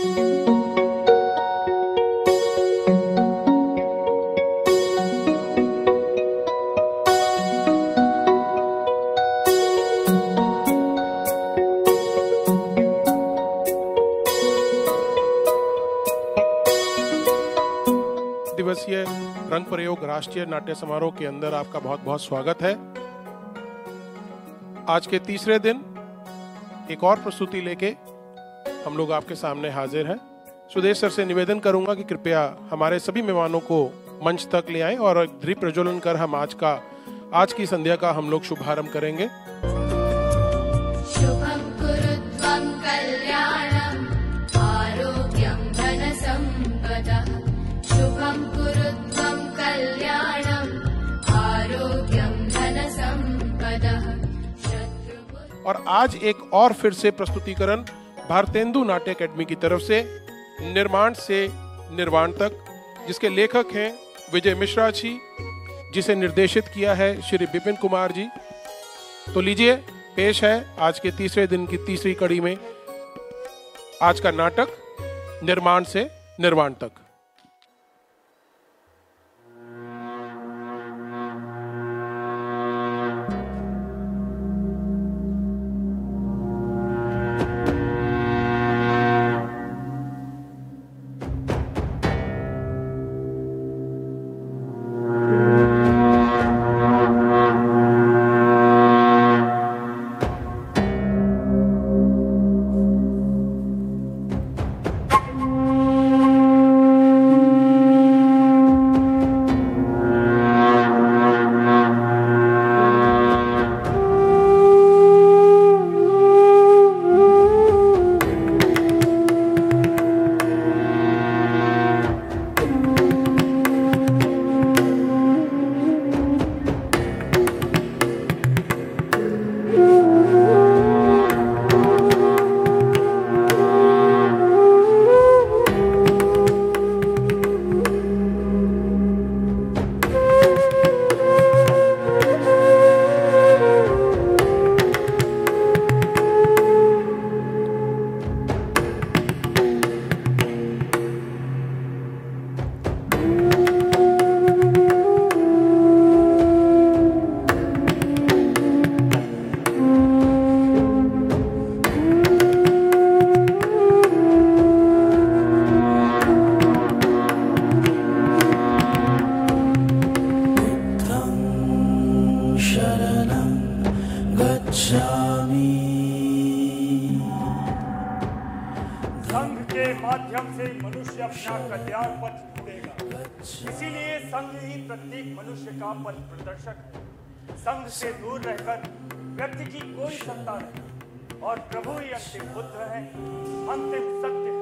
दिवसीय रंग प्रयोग राष्ट्रीय नाट्य समारोह के अंदर आपका बहुत बहुत स्वागत है। आज के तीसरे दिन एक और प्रस्तुति लेके हम लोग आपके सामने हाजिर हैं। सुदेश सर से निवेदन करूंगा कि कृपया हमारे सभी मेहमानों को मंच तक ले आएं और दीप प्रज्वलन कर हम आज की संध्या का हम लोग शुभारंभ करेंगे। शुभं कुरुत्वं कल्याणं आरोग्यं धनसम्पदः। शुभं कुरुत्वं कल्याणं आरोग्यं धनसम्पदः। और आज एक और फिर से प्रस्तुतिकरण भारतेंदु नाट्य अकेडमी की तरफ से निर्माण से निर्वाण तक, जिसके लेखक हैं विजय मिश्रा जी, जिसे निर्देशित किया है श्री विपिन कुमार जी। तो लीजिए, पेश है आज के तीसरे दिन की तीसरी कड़ी में आज का नाटक निर्माण से निर्वाण तक। संघ के माध्यम से मनुष्य अपना कल्याण पथ ढूंढेगा। इसीलिए संघ ही प्रत्येक मनुष्य का पथ प्रदर्शक है। संघ से दूर रहकर व्यक्ति की कोई सत्ता नहीं, और प्रभु ही अंतिम बुद्ध है, अंतिम सत्य है।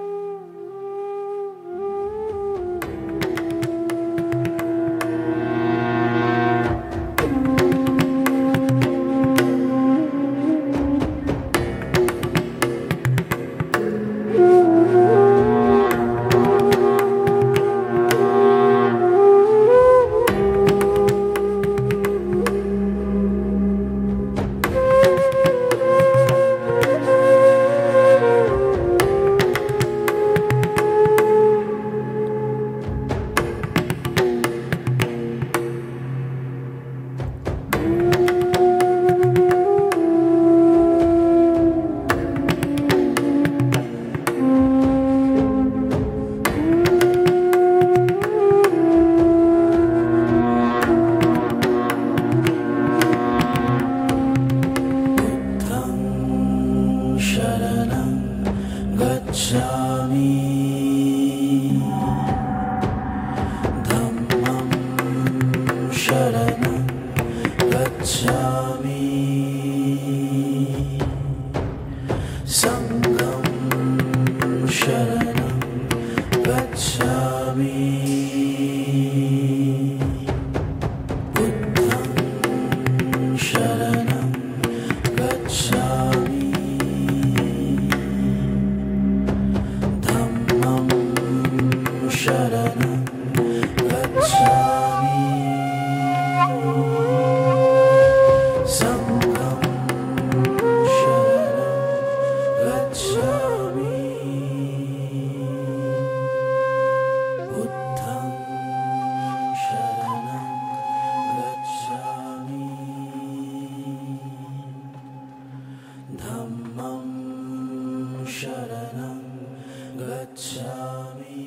गच्छामि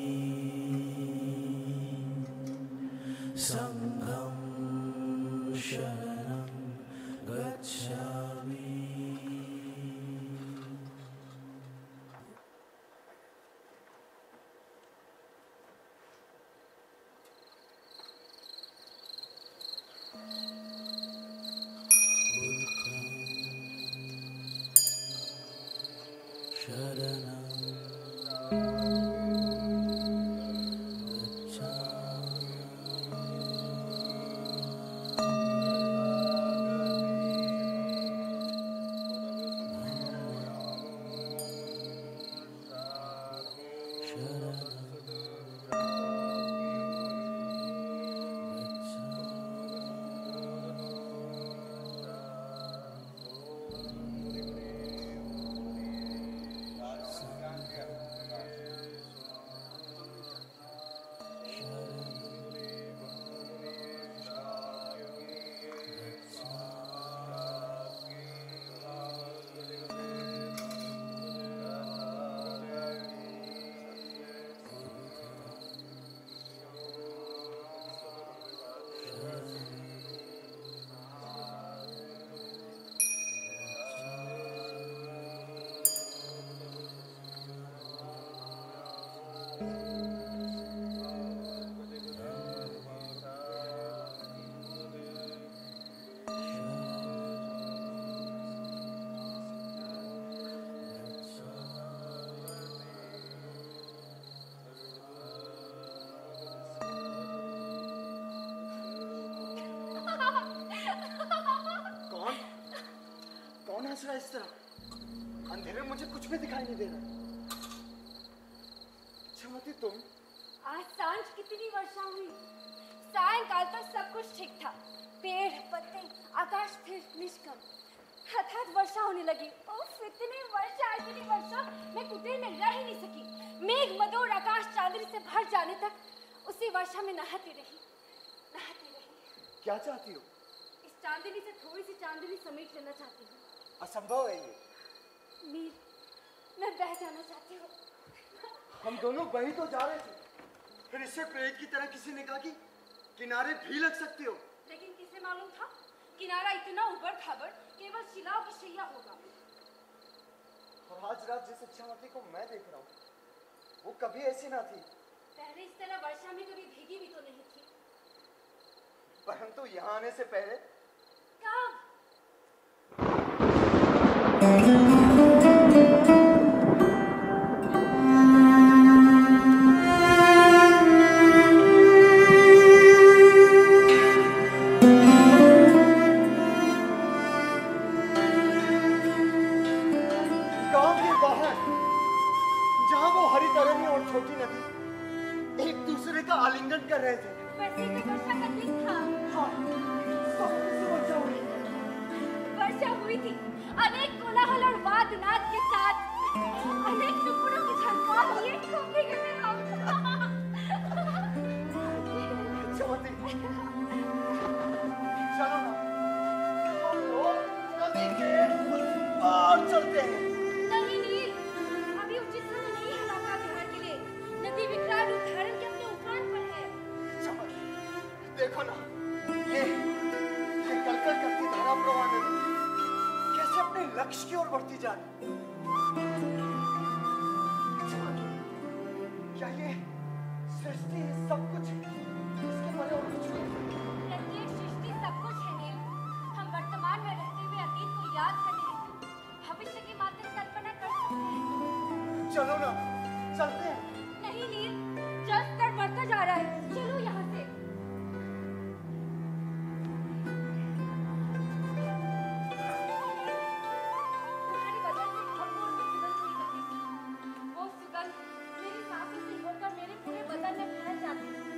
संघं शरणं गच्छामि। कौन हंस रहा है इस तरह? अंधेरे में मुझे कुछ भी दिखाई नहीं दे रहा। छमती तुम? आज सांझ कितनी वर्षा हुई। सायंकाल तक सब कुछ ठीक था। पेड़ पत्ते आकाश स्थिर निष्कम। हठात वर्षा होने लगी। उफ, इतनी वर्षा मैं कुटीर में रह ही नहीं सकी। मेघ मदोर आकाश चांदनी से भर जाने तक उसी वर्षा में नहाती रही। क्या चाहती हो? इस चांदनी से थोड़ी सी चांदनी समेट लेना चाहती हूँ। असंभव है ये। मीर, मैं बह जाना चाहती हूँ। हम दोनों बही तो जा रहे थे, फिर इससे प्रेत की तरह किसी ने कहा कि किनारे भी लग सकती हो। लेकिन किसे मालूम था किनारा इतना ऊपर खाबर केवल शिलाओं की शैया होगा। और आज रात जिस इच्छामती को मैं देख रहा हूँ वो कभी ऐसी ना थी। पहले इस तरह वर्षा में कभी भीगी भी तो नहीं थी। परंतु यहाँ आने से पहले कब? गांव के बाहर जहाँ वो हरी तरनी और छोटी नदी एक दूसरे का आलिंगन कर रहे थे। वैसे भी वर्षा का दिन था। हाँ, वर्षा हुई थी अनेक कोलाहल और वाद नाद के साथ। अनेक टुकड़ों की झनकार लिए खूबी के में हम। चमती, चलो ना, हम लोग नदी के पार चलते हैं। नहीं नील, अभी उचित समय नहीं है नौका विहार के लिए। नदी विकराल रूप धारण के अपने उफान पर है। चमती, देखो ना, ये कलकल करती धारा प्रवाह नदी कैसे अपने लक्ष्य की ओर बढ़ती जा रही है। क्या ये सृष्टि सब कुछ है? इसके परे और कुछ नहीं? प्रत्येक सृष्टि सब कुछ है नील। हम वर्तमान में रहते हुए अतीत को याद करने हेतु भविष्य की मात्र कल्पना कर सकते हैं। चलो ना, चलते हैं। नहीं नील, जल स्तर बढ़ता जा रहा है। चलो यहाँ से। तुम्हारी वजह से अपूर्व सुगंध हुई करती थी। वो सुगंध मेरी सांसों से होकर मेरे पूरे बदन में फैल जाती थी।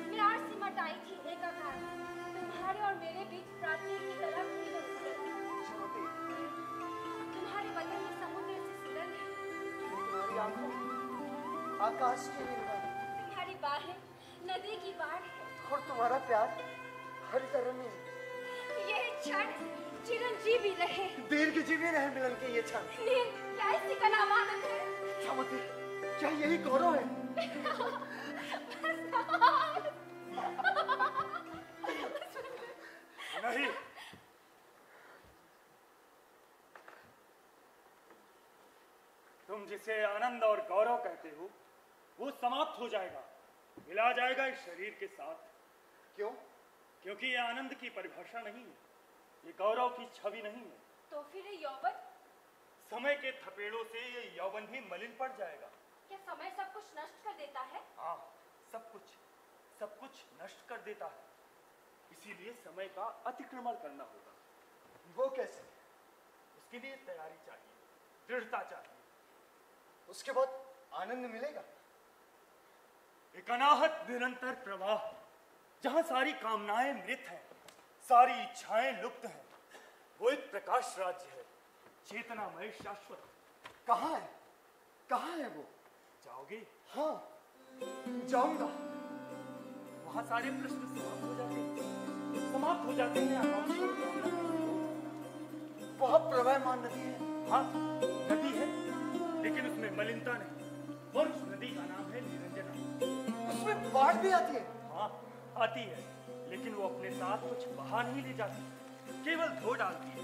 विराट सिमट आई थी एकाकार। तुम्हारे और मेरे बीच प्राचीर की तरह खिल उठती थी। तुम्हारे बदन में समुद्र से सुगंध है। तुम्हारी आंखों आकाश की नीलमणि, तुम्हारी बाहें नदी की बाढ़ है। और तुम्हारा प्यार हरी तरनी है। ये क्षण चिरंजीवी रहे। दीर्घ जीवी रहे मिलन के ये क्षण। नील, क्या इसी का नाम आनंद है? चमती, क्या यही गौरव है? नहीं, तुम जिसे आनंद और गौरव कहते हो वो समाप्त हो जाएगा, मिला जाएगा इस शरीर के साथ। क्यों? क्योंकि ये आनंद की परिभाषा नहीं है, ये गौरव की छवि नहीं है। तो फिर ये यौवन? समय के थपेड़ों से ये यौवन भी मलिन पड़ जाएगा। क्या समय सब कुछ नष्ट कर देता है? हाँ, सब कुछ नष्ट कर देता है। इसीलिए समय का अतिक्रमण करना होगा। वो कैसे? उसके लिए तैयारी चाहिए, दृढ़ता चाहिए। उसके बाद आनंद मिलेगा? एक अनाहत निरंतर प्रवाह, जहां सारी कामनाएं मृत हैं, सारी इच्छाएं लुप्त हैं। वो एक प्रकाश राज्य है, चेतनामय, शाश्वत। कहाँ है? कहाँ है वो? जाओगे? हाँ, जाऊंगा। वहां सारे प्रश्न समाप्त हो जाते हैं। वह प्रवाहमान नदी है। हाँ, नदी है, लेकिन उसमें मलिनता नहीं। और उस नदी का नाम है निरंजना। उसमें बाढ़ भी आती है। हाँ, आती है, लेकिन वो अपने साथ कुछ बहा नहीं ले जाती, केवल धो डालती है।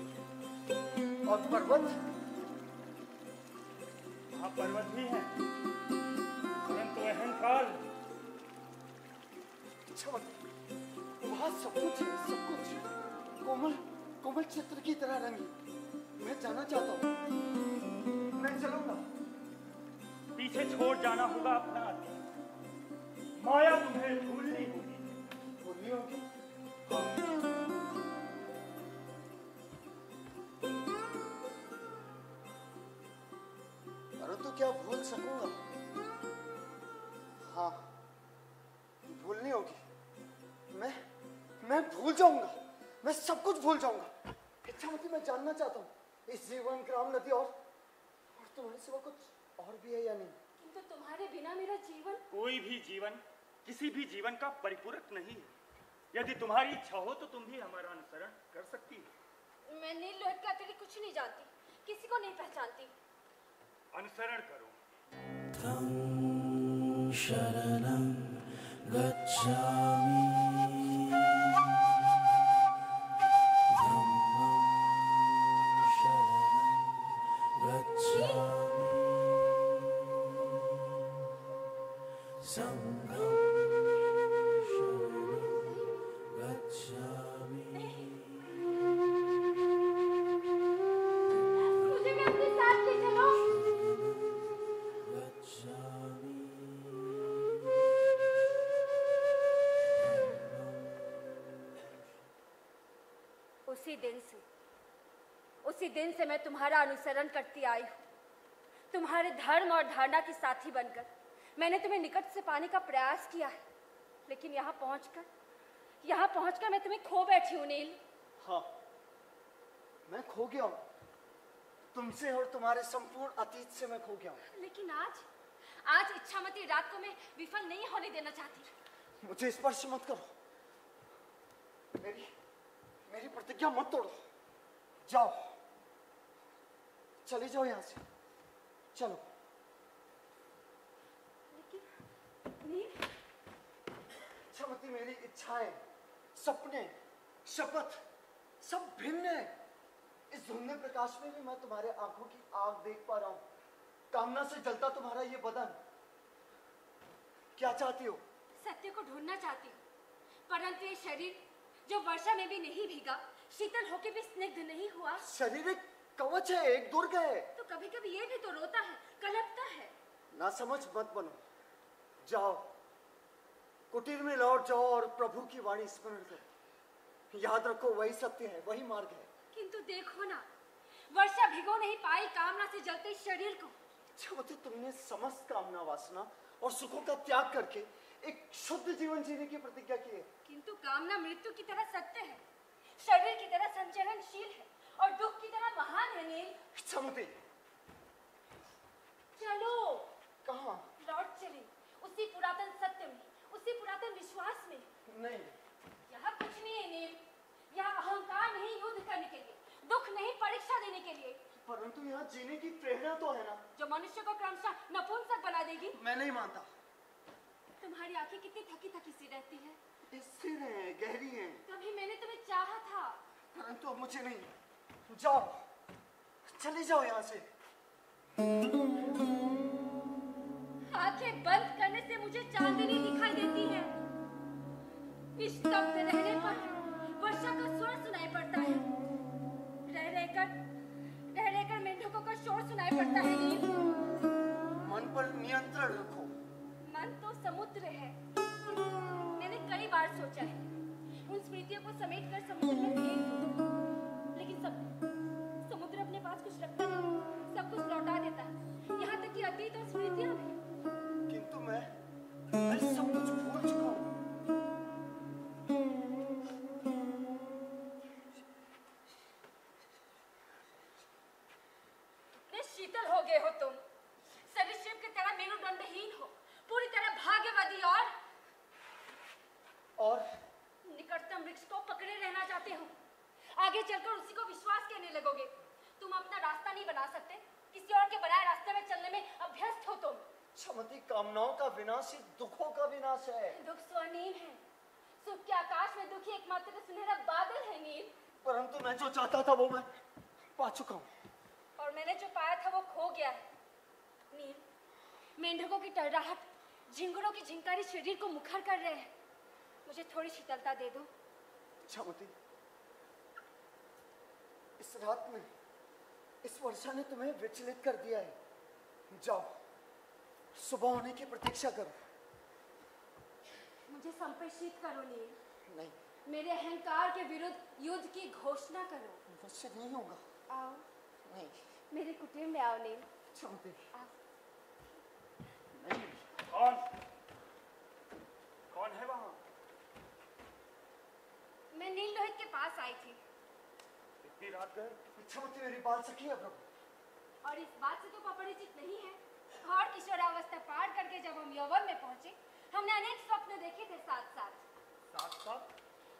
और पर्वत? वहाँ पर्वत भी है, परंतु अहंकार। वहाँ सब कुछ है, सब कुछ कोमल कोमल चित्र की तरह रंगी। मैं जाना चाहता हूँ। मैं चलूंगा। पीछे छोड़ जाना होगा अपना अतीत। माया तुम्हें भूलनी होगी। भूलनी होगी? परंतु क्या भूल सकूंगा? हाँ, भूलनी होगी। मैं भूल जाऊंगा। मैं सब कुछ भूल जाऊंगा। इच्छामती, मैं जानना चाहता हूँ इस जीवन, ग्राम, नदी और तुम्हारे सिवा कुछ और भी है या नहीं? किंतु तुम्हारे बिना मेरा जीवन? कोई भी जीवन किसी भी जीवन का परिपूरक नहीं है। यदि तुम्हारी इच्छा हो तो तुम भी हमारा अनुसरण कर सकती हो। मैं नील लोहित का अतिरिक्त कुछ नहीं जानती, किसी को नहीं पहचानती। अनुसरण करो। तं शरणं गच्छामि धम्मं शरणं गच्छामि संघं शरणं गच्छामि। मुझे भी अपने साथ ले चलो। उसी दिन से मैं तुम्हारा अनुसरण करती आई हूँ। तुम्हारे धर्म और धारणा की साथी बनकर मैंने तुम्हें निकट से पाने का प्रयास किया है, लेकिन यहाँ पहुंचकर मैं तुम्हें खो बैठी हूँ नील। हाँ, मैं खो गया हूँ। तुमसे और तुम्हारे संपूर्ण अतीत से मैं खो गया हूँ। लेकिन आज इच्छामती रात को मैं विफल नहीं होने देना चाहती। मुझे स्पर्श मत करो। मेरी प्रतिज्ञा मत तोड़ो। जाओ, चले जाओ यहाँ से। चलो। लेकिन नील, इच्छामती, मेरी इच्छाएं, सपने, शपथ सब भिन्न है। इस धुंधले प्रकाश में भी मैं तुम्हारे आंखों की आग देख पा रहा हूँ। कामना से जलता तुम्हारा ये बदन। क्या चाहती हो? सत्य को ढूंढना चाहती हूँ, परंतु ये शरीर जो वर्षा में भी नहीं भीगा, शीतल होके भी स्निग्ध नहीं हुआ। शरीर एक कवच है, एक दुर्ग है। तो कभी कभी ये भी तो रोता है, कलपता है। ना समझ मत बनो। जाओ, कुटीर में लौट जाओ और प्रभु की वाणी स्मरण करो। याद रखो, वही सत्य है, वही मार्ग है। किंतु देखो ना, वर्षा भिगो नहीं पाई कामना से जलते शरीर को। इच्छामती, तुमने समस्त कामना, वासना और सुखों का त्याग करके एक शुद्ध जीवन जीने की प्रतिज्ञा की है। किंतु कामना मृत्यु की तरह सत्य है, शरीर की तरह संचरणशील है और दुख की तरह महान है नील। इच्छामती, चलो। कहाँ? लौट चले उसी पुरातन सत्य में, उसी पुरातन विश्वास में। नहीं, यहाँ कुछ नहीं है नील। यहाँ अहंकार नहीं युद्ध करने के लिए, दुख नहीं परीक्षा देने के लिए। परंतु यहाँ जीने की प्रेरणा तो है ना, जो मनुष्य को क्रमशः नपुंसक बना देगी। मैं नहीं मानता। तुम्हारी आंखें कितनी थकी थकी सी रहती है। स्थिर है, गहरी है। कभी मैंने तुम्हें चाहा था, परंतु अब मुझे नहीं। जाओ, चले जाओ यहाँ से। आंखें बंद करने से मुझे चांदनी दिखाई देती है। निस्तब्ध रहने पर वर्षा का स्वर सुनाई पड़ता है। रह रहकर मेंढकों का शोर सुनाई पड़ता है। नील, मन पर नियंत्रण रखो। मन तो समुद्र है। मैंने कई बार सोचा है उन स्मृतियों को समेट कर समुद्र में फेंक दूं, लेकिन समुद्र अपने पास कुछ रखता नहीं, सब कुछ लौटा देता है, यहाँ तक कि अतीत और स्मृतियां भी। किंतु मैं सब कुछ भूल चुका हूँ। शीतल हो गए हो तुम, सरीसृप की तरह मेरुदंडहीन हो, पूरी तरह भाग्यवादी और निकटतम वृक्ष को पकड़े रहना चाहते हो। आगे चलकर उसी को विश्वास कहने लगोगे। तुम अपना रास्ता नहीं बना सकते, किसी और के बनाए रास्ते में चलने में अभ्यस्त हो तुम। क्षमती, कामनाओं का विनाश ही दुखों का विनाश है। दुख स्वर्णीम है, सुख के आकाश में दुखी एकमात्र सुनहरा बादल है नील। परंतु मैं जो चाहता था वो मैं पा चुका हूँ, और मैंने जो पाया था वो खो गया है। नील, मेंढकों की टर्राहट, झिंगुरों की झिंकारी शरीर को मुखर कर रहे हैं। मुझे थोड़ी शीतलता दे दो। क्षमती, इस रात में इस वर्षा ने तुम्हें विचलित कर दिया है। जाओ, सुबह होने की प्रतीक्षा करो। मुझे संप्रेषित करो नील। नहीं, मेरे अहंकार के विरुद्ध युद्ध की घोषणा करो। मुझसे नहीं होगा। आओ, नहीं। मेरे कुटीर में आओ नील। क्षमती, आओ। नहीं। कौन है वहां? मैं नील लोहित के पास आई थी। इतनी रात गए? क्षमती, मेरी बात सखी है प्रभु। और इस बात से तो अपरिचित नहीं है। और किशोरावस्था पार करके जब हम यौवन में पहुंचे, हमने अनेक स्वप्न देखे थे साथ साथ।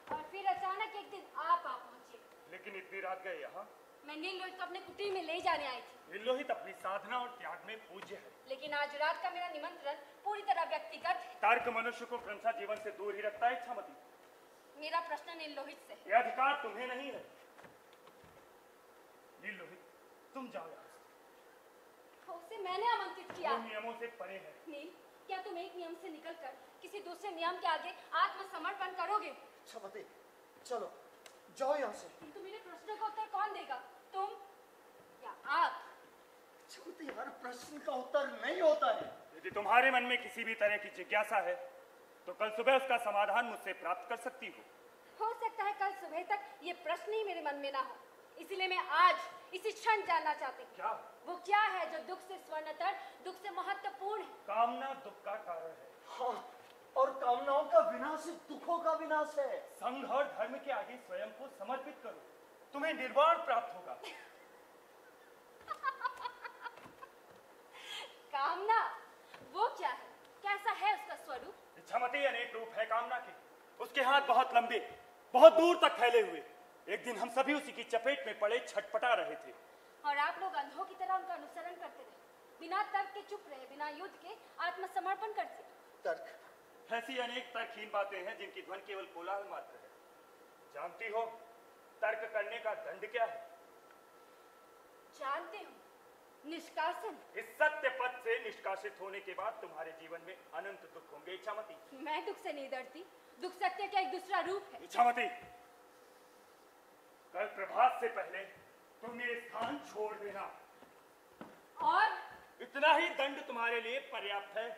और फिर अचानक एक दिन आप आ पहुंचे। लेकिन इतनी रात गए यहाँ? मैं नील लोहित को अपने कुटीर में ले जाने आई थी। नील लोहित अपनी साधना और त्याग में पूज्य है, लेकिन आज रात का मेरा निमंत्रण पूरी तरह व्यक्तिगत है। तर्क मनुष्य को क्रमशः जीवन से दूर ही रखता है। क्षमती, मेरा प्रश्न नील लोहित से है। यह अधिकार तुम्हें नहीं है। नील लोहित, तुम जाओ यहाँ से। उसे मैंने आमंत्रित किया। वो नियमों से परे है। नील, क्या तुम एक नियम से निकलकर किसी दूसरे नियम के आगे आत्मसमर्पण करोगे? क्षमती, चलो, जाओ यहाँ से। किंतु मेरे प्रश्न का उत्तर कौन देगा, तुम या आप? क्षमती, हर प्रश्न का उत्तर नहीं होता है। यदि तुम्हारे मन में किसी भी तरह की जिज्ञासा है तो कल सुबह उसका समाधान मुझसे प्राप्त कर सकती हो। हो सकता है कल सुबह तक ये प्रश्न ही मेरे मन में ना हो, इसलिए मैं आज इसी क्षण जानना चाहती हूँ। क्या? वो क्या है जो दुख से स्वर्णतर, दुख से महत्वपूर्ण है? कामना दुख का कारण है। हाँ, और कामनाओं का विनाश ही दुखों का विनाश है। संघ और धर्म के आगे स्वयं को समर्पित करो, तुम्हें निर्वाण प्राप्त होगा। कामना, वो क्या है? कैसा है उसका स्वरूप? क्षमती अनेक रूप है कामना के। उसके हाथ बहुत लंबे, बहुत दूर तक फैले हुए। एक दिन हम सभी उसी की चपेट में पड़े छटपटा रहे थे। और आप लोग अंधों की तरह उनका अनुसरण करते रहे, बिना तर्क के चुप रहे, बिना युद्ध के आत्मसमर्पण करते। तर्क? ऐसी अनेक तर्कहीन बातें हैं जिनकी ध्वन केवल कोलाहल मात्र है। जानती हो तर्क करने का दंड क्या है? जानते हो, निष्कासन। इस सत्य पथ से निष्कासित होने के बाद तुम्हारे जीवन में अनंत दुख होंगे। इच्छामती, मैं दुख से नहीं डरती, दुख सत्य का एक दूसरा रूप है। इच्छामती, कल प्रभात से पहले तुम ये स्थान छोड़ देना। और इतना ही दंड तुम्हारे लिए पर्याप्त है।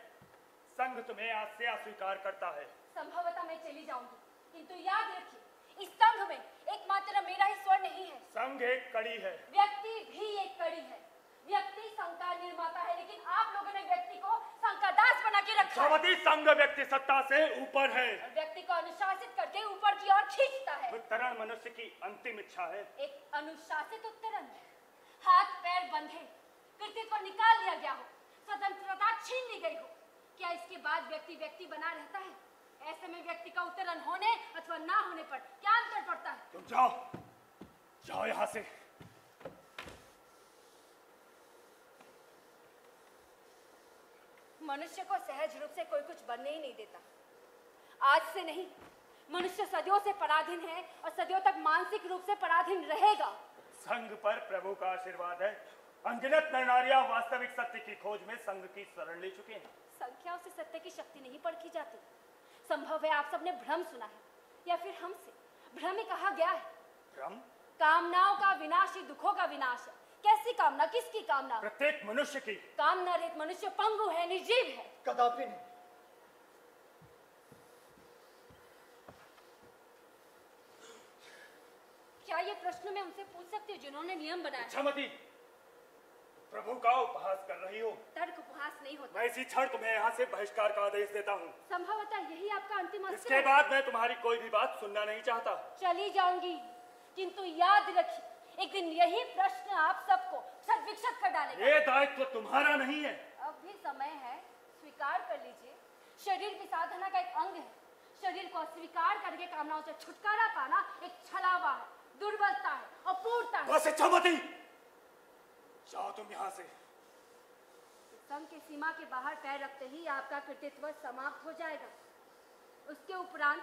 संघ तुम्हें आज से अस्वीकार करता है। संभवतः मैं चली जाऊंगी, किंतु याद रखिए, इस संघ में एकमात्र मेरा ही स्वर नहीं है। संघ एक कड़ी है, व्यक्ति भी एक कड़ी है। व्यक्ति संघ का निर्माता है, लेकिन आप लोगों ने व्यक्ति को संघ का दास बना के रखा है। क्षमती, संघ व्यक्ति सत्ता से ऊपर है और व्यक्ति को अनुशासित करके ऊपर की ओर खींचता है। उत्तरण मनुष्य की अंतिम इच्छा है। एक अनुशासित उत्तरण, हाथ पैर बंधे, कृतित्व निकाल लिया गया हो, स्वतंत्रता छीन ली गई हो, क्या इसके बाद व्यक्ति व्यक्ति बना रहता है? ऐसे में व्यक्ति का उत्तरण होने अथवा ना होने पर क्या अंतर पड़ता है? तुम जाओ, जाओ यहाँ से। मनुष्य को सहज रूप से कोई कुछ बनने ही नहीं देता। आज से नहीं, मनुष्य सदियों से पराधीन है और सदियों तक मानसिक रूप से पराधीन रहेगा। संघ पर प्रभु का आशीर्वाद है। अनगिनत नर नारियां वास्तविक सत्य की खोज में संघ की शरण ले चुके हैं। संख्याओं से सत्य की शक्ति नहीं परखी जाती। संभव है आप सबने भ्रम सुना है, या फिर हमसे भ्रम ही कहा गया है। भ्रम? कामनाओं का विनाश ही दुखों का विनाश है। कैसी कामना, किसकी कामना? प्रत्येक मनुष्य की। कामना रहित मनुष्य पंगु है, निर्जीव है। कदापि नहीं। क्या ये प्रश्न मैं उनसे पूछ सकती हूँ जिन्होंने नियम बनाया? इच्छामती, प्रभु का उपहास कर रही हो। तर्क उपहास नहीं होता। मैं इसी क्षण तुम्हें यहाँ से बहिष्कार का आदेश देता हूँ। संभवतः यही आपका अंतिम अस्त्र इसके है। बाद मैं तुम्हारी कोई भी बात सुनना नहीं चाहता। चली जाऊंगी, किंतु याद रखिए, एक दिन यही प्रश्न आप सबको क्षत विक्षत कर डालेगा। ये दायित्व तुम्हारा नहीं है। अब भी समय है, स्वीकार कर लीजिए। शरीर भी साधना का एक अंग है। शरीर को अस्वीकार करके कामनाओं से छुटकारा पाना एक छलावा है, दुर्बलता है, अपूर्णता है। बस इच्छामती, जाओ तुम यहाँ से। संघ की सीमा के बाहर पैर रखते ही आपका कृतित्व समाप्त हो जाएगा। उसके उपरांत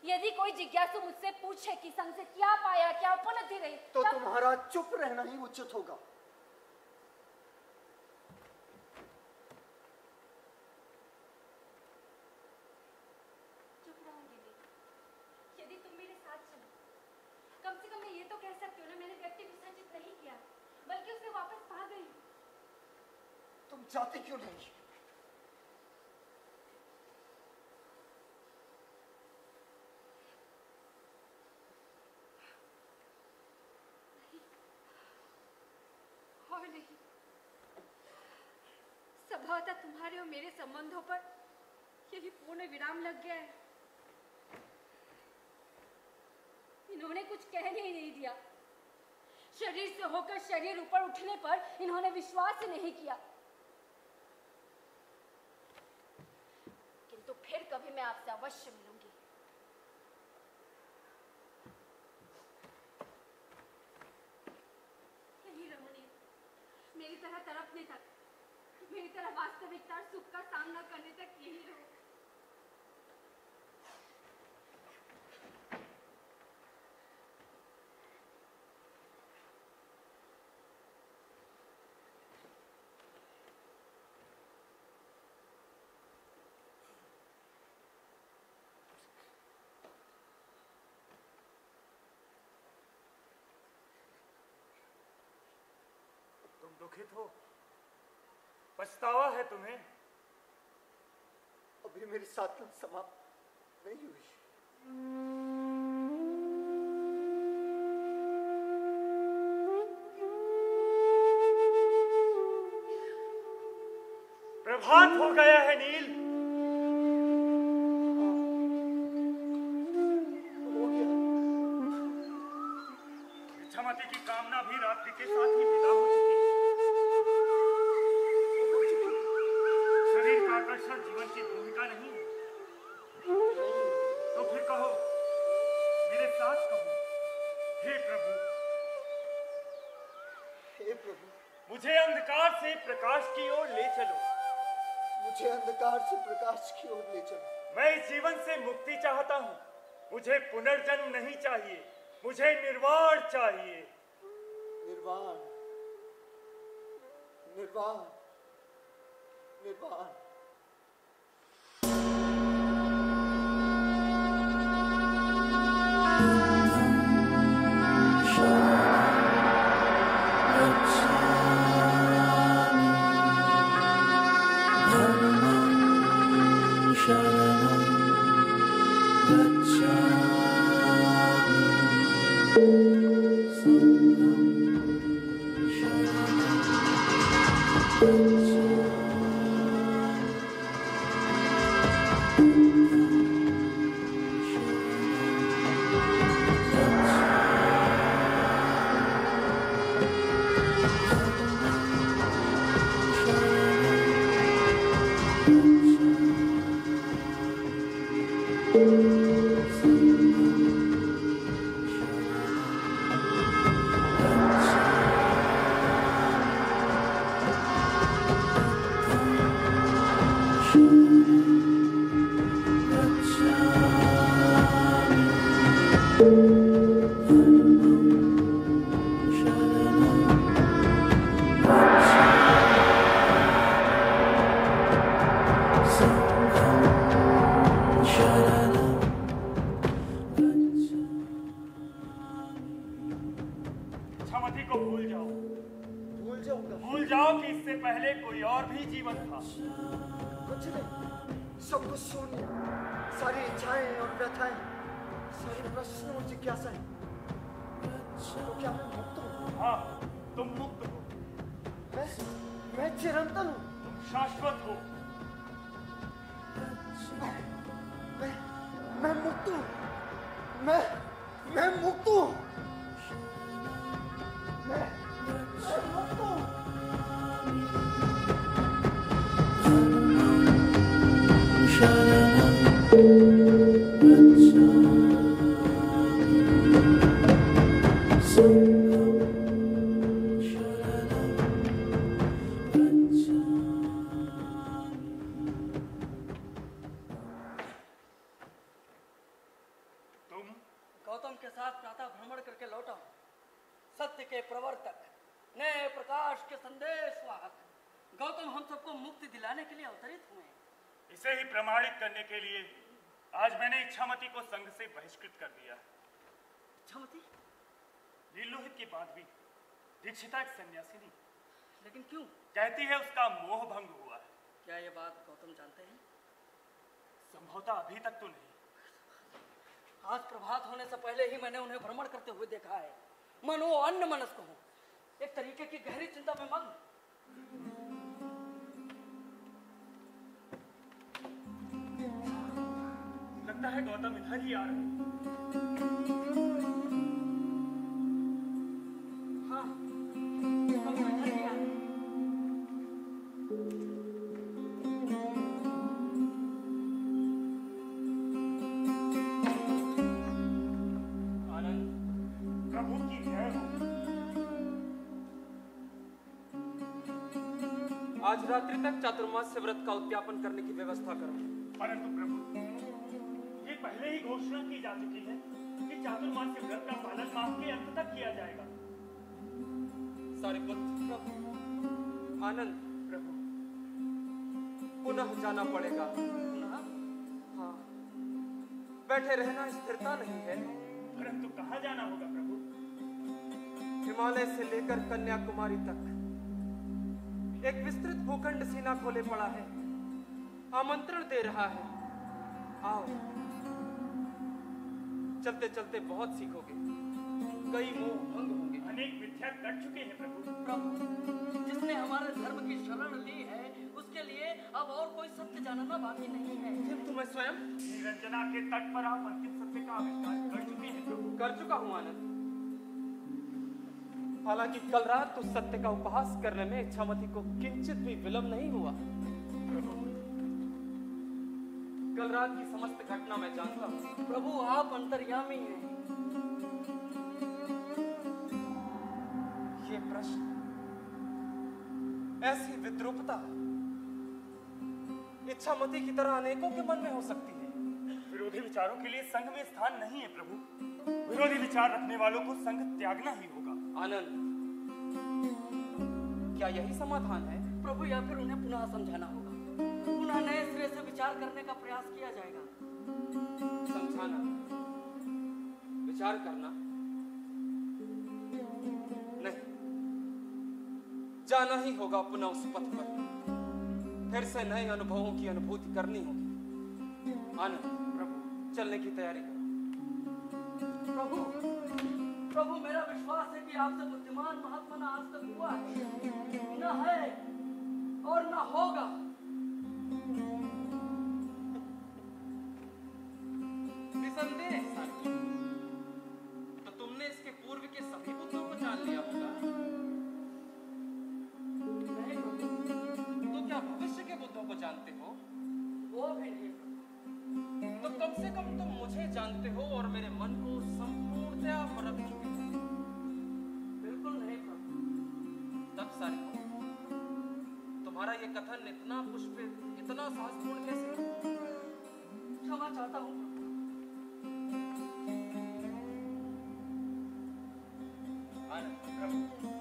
यदि कोई जिज्ञासु मुझसे पूछे कि संघ से क्या पाया, क्या उपलब्धि रही, तो तुम्हारा चुप रहना ही उचित होगा। चुप रहूंगी नहीं। यदि तुम मेरे साथ चलो, कम से कम मैं ये तो कह सकती हूँ ना, मैंने व्यक्ति विसर्जित नहीं किया, बल्कि उसे वापस पा गई। तुम जाते क्यों नहीं? और नहीं, संभवतः तुम्हारे और मेरे संबंधों पर यही पूर्ण विराम लग गया है। इन्होंने कुछ कहने ही नहीं दिया। शरीर से होकर शरीर ऊपर उठने पर इन्होंने विश्वास ही नहीं किया। किंतु फिर कभी मैं आपसे अवश्य मिलूंगी। नहीं रमणीय, मेरी तरह तड़पने तक, मेरी तरह वास्तविकता और सुख का सामना करने तक यही रहो। तुम दुखित हो, पछतावा है तुम्हें। अभी मेरी साधना समाप्त नहीं हुई। प्रभात हो गया है नील। हो गया। इच्छामती की कामना भी रात्रि के साथ ही विदा हो चुकी। शरीर का आकर्षण जीवन की भूमिका नहीं है। तो फिर कहो, मेरे साथ कहो, हे प्रभु, हे प्रभु, मुझे अंधकार से प्रकाश की ओर ले चलो। मुझे अंधकार से प्रकाश की ओर ले चलो। मैं इस जीवन से मुक्ति चाहता हूँ। मुझे पुनर्जन्म नहीं चाहिए, मुझे निर्वाण चाहिए। निर्वाण, निर्वाण, निर्वाण। सब कुछ शून्य, सारी इच्छाएं और व्यथाएं, सारे प्रश्न और जिज्ञासाएं। तो क्या मैं मुक्त हूँ? हाँ, तुम मुक्त हो। मैं चिरंतन हूँ। तुम शाश्वत हो। मैं मुक्त हूँ। मैं मुक्त हूँ। मैं मुक्त हूँ। गौतम के साथ प्रातः भ्रमण करके लौटा हूं। सत्य के प्रवर्तक, नए प्रकाश के संदेश वाहक गौतम हम सबको मुक्ति दिलाने के लिए अवतरित हुए हैं। इसे ही प्रमाणित करने के लिए आज मैंने इच्छामती को संघ से बहिष्कृत कर दिया। इच्छामती? नीलोहित की बांधवी, दीक्षिता एक सन्यासिनी। लेकिन क्यों? कहती है उसका मोह भंग हुआ है। क्या ये बात गौतम जानते हैं? संभवतः अभी तक तो नहीं। आज प्रभात होने से पहले ही मैंने उन्हें भ्रमण करते हुए देखा है। मनो अन्य मनस्क हूं, एक तरीके की गहरी चिंता में मग्न। लगता है गौतम इधर ही आ रहे हैं। हाँ, गौतम इधर ही आ रहे हैं। प्रभु की जय हो। आज रात्रि तक चातुर्मास्य व्रत का उद्यापन करने की व्यवस्था करो। परंतु प्रभु, ये पहले ही घोषणा की जा चुकी है कि चातुर्मास्य व्रत का पालन माह के अंत तक किया जाएगा। सारिपुत्र, प्रभु, आनंद, प्रभु, पुनः जाना पड़ेगा। पुनः? हाँ, बैठे रहना स्थिरता नहीं है। परंतु कहाँ जाना होगा प्रभु? हिमालय से लेकर कन्याकुमारी तक एक विस्तृत भूखंड सीना खोले पड़ा है, आमंत्रण दे रहा है। आओ, चलते चलते बहुत सीखोगे, कई मोह भंग होंगे। अनेक मिथ्या कर चुके हैं प्रभु। प्रभु, जिसने हमारे धर्म की शरण ली है उसके लिए अब और कोई सत्य जानना बाकी नहीं है। किंतु मैं स्वयं निरंजना के तट पर आप अंतिम सत्य का आविष्कार कर चुके हैं प्रभु। कर चुका हूं आनंद। हालांकि कल रात उस सत्य का उपहास करने में इच्छामती को किंचित भी विलंब नहीं हुआ। कल रात की समस्त घटना मैं जानता हूं। प्रभु, आप अंतर्यामी हैं। ये प्रश्न, ऐसी विद्रूपता इच्छामती की तरह अनेकों के मन में हो सकती है। विरोधी विचारों के लिए संघ में स्थान नहीं है प्रभु। विरोधी विचार रखने वालों को संघ त्यागना ही होगा। आनंद, क्या यही समाधान है? प्रभु, या फिर उन्हें पुनः समझाना होगा, पुनः नए सिरे से विचार करने का प्रयास किया जाएगा। समझाना, विचार करना नहीं, जाना ही होगा पुनः उस पथ पर। फिर से नए अनुभवों की अनुभूति करनी होगी। आनंद, प्रभु, चलने की तैयारी करो। प्रभु, प्रभु, मेरा विश्वास है कि आपसे बुद्धिमान महात्मा न आज तक हुआ है, न है और न होगा। निसंदेह साथी, तो तुमने इसके पूर्व के सभी बुद्धों को जान लिया होगा। नहीं प्रभु। तो क्या भविष्य के बुद्धों को जानते हो? वो भी नहीं। तो कम से कम तुम मुझे जानते हो और मेरे मन को संपूर्णतया परख चुके हो। बिल्कुल नहीं प्रभु। तब सारी तुम्हारा ये कथन इतना पुष्पित, इतना साहसपूर्ण कैसे? क्षमा चाहता हूँ। आनंद,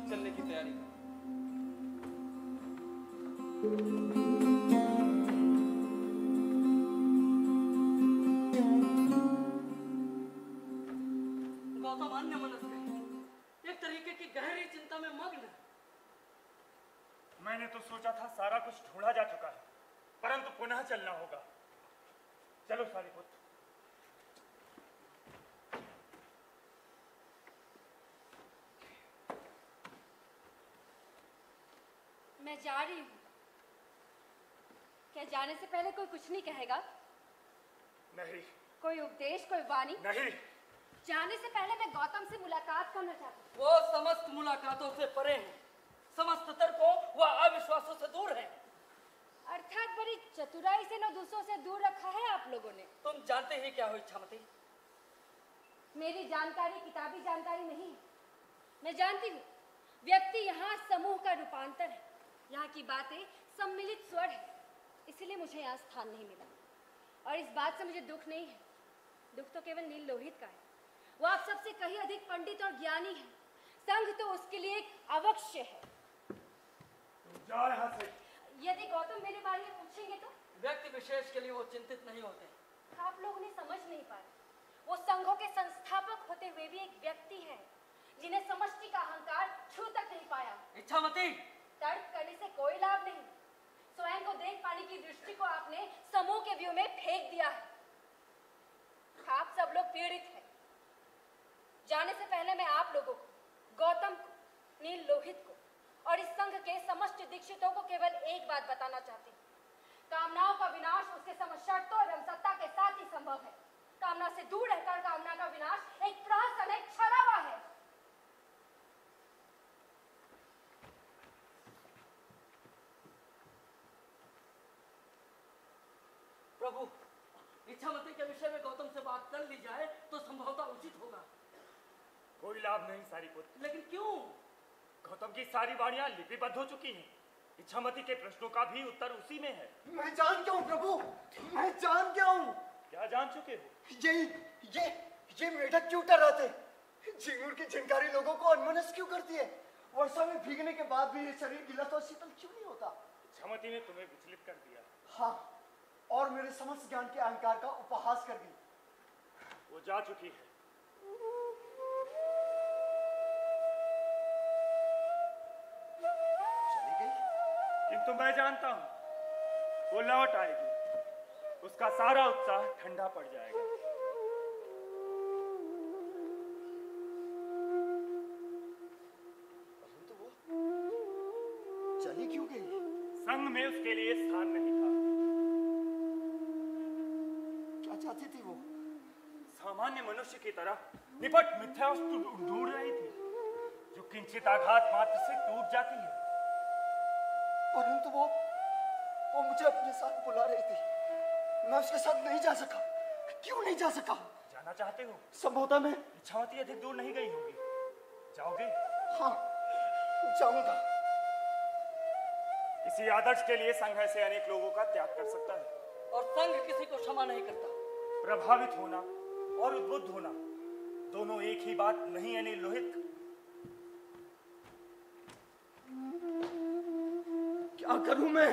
चलने की तैयारी करो। गौतम अन्य मनस्क है, एक तरीके की गहरी चिंता में मग्न है। मैंने तो सोचा था सारा कुछ ढूंढा जा चुका है, परंतु पुनः चलना होगा। चलो सारिपुत्र। मैं जा रही हूँ। क्या जाने से पहले कोई कुछ नहीं कहेगा? नहीं। कोई उपदेश, कोई वाणी? नहीं। जाने से पहले मैं गौतम से मुलाकात करना चाहती हूँ। वो समस्त मुलाकातों से परे हैं, समस्त तर्कों व अविश्वासों से दूर हैं। अर्थात बड़ी चतुराई से न दूसरों से दूर रखा है आप लोगों ने। तुम जानते ही क्या हो इच्छामती? मेरी जानकारी किताबी जानकारी नहीं है। मैं जानती हूँ व्यक्ति यहाँ समूह का रूपांतर है। यहाँ की बातें सम्मिलित स्वर है, इसलिए मुझे यहाँ स्थान नहीं मिला। और इस बात से मुझे दुख नहीं है, दुख तो केवल नील लोहित का है। वो आप सबसे कहीं अधिक पंडित और ज्ञानी है। संघ तो उसके लिए एक अवश्य है। जाओ यहाँ से। यदि गौतम मेरे बारे में पूछेंगे तो? व्यक्ति विशेष के लिए वो चिंतित नहीं होते। आप लोग उन्हें समझ नहीं पाए। वो संघों के संस्थापक होते हुए भी एक व्यक्ति है जिन्हें समष्टि का अहंकार छू तक नहीं पाया। इच्छामती, तर्क करने से कोई लाभ नहीं। स्वयं को देख पाने की दृष्टि को आपने समूह के व्यू में फेंक दिया है। आप सब लोग पीड़ित हैं। जाने से पहले मैं आप लोगों को, गौतम को, नील लोहित को और इस संघ के समस्त दीक्षितों को केवल एक बात बताना चाहती हूँ। कामनाओं का विनाश उसके समस्त शर्तों एवं सत्ता के साथ ही संभव है। कामना से दूर रहकर कामना का विनाश एक प्रहसन, एक छलावा है। प्रभु, इच्छामती के विषय में गौतम से बात कर ली जाए तो संभवतः उचित होगा। कोई लाभ नहीं सारिपुत्र। लेकिन क्यों? गौतम की सारी वाणियां लिपिबद्ध हो चुकी हैं। इच्छामती के प्रश्नों का भी उत्तर उसी में है। मैं जान गया हूँ प्रभु, मैं जान गया हूँ। क्या जान चुके हो? ये मेढक क्यों डराते? झिंगुर की झिंकारी लोगों को अनमनस्क क्यों करती है? वर्षा में भीगने के बाद भी ये शरीर गीला तो शीतल क्यों नहीं होता? इच्छामती ने तुम्हें विचलित कर दिया। हाँ, और मेरे समस्त ज्ञान के अहंकार का उपहास कर दी। वो जा चुकी है। चली गई? किंतु मैं जानता हूं वो लौट आएगी। उसका सारा उत्साह ठंडा पड़ जाएगा। परंतु वो चली क्यों गई? संघ में उसके लिए स्थान नहीं था। क्या चाहती थी वो? सामान्य मनुष्य की तरह निपट मिथ्या वस्तु ढूंढ रही थी जो किंचित आघात मात्र से टूट जाती है। परंतु वो मुझे अपने साथ बुला रही थी। मैं उसके साथ नहीं जा सका। क्यों नहीं जा सका? जाना चाहते हो? संभवतः मैं इच्छामती अधिक दूर नहीं गई होगी। जाओगे? हाँ, जाऊंगा। इसी आदर्श के लिए संघ ऐसे अनेक लोगों का त्याग कर सकता है। और संघ किसी को क्षमा नहीं करता। प्रभावित होना और उद्बुद्ध होना दोनों एक ही बात नहीं है नील लोहित। क्या करूं मैं?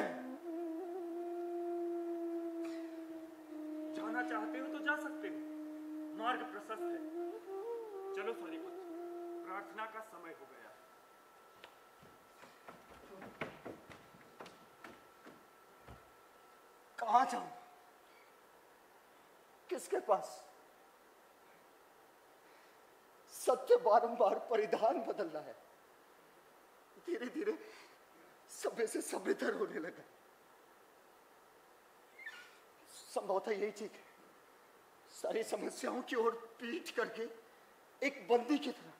जाना चाहते हो तो जा सकते हो, मार्ग प्रशस्त है। चलो सारिपुत्र, प्रार्थना का समय हो गया। कहां जाऊं? किसके पास? सत्य बारंबार परिधान बदलना है। धीरे धीरे सभ्य से सभ्यतर होने लगा। संभवतः यही ठीक है। सारी समस्याओं की ओर पीठ करके एक बंदी की तरह,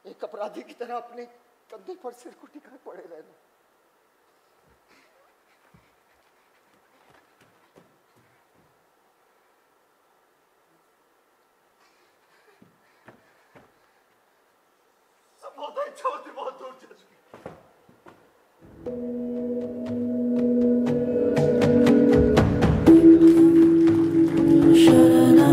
एक अपराधी की तरह अपने कंधे पर सिर को टिकाए पड़े रहना। संभवतः इच्छामती बहुत दूर जा चुकी है। Shut up.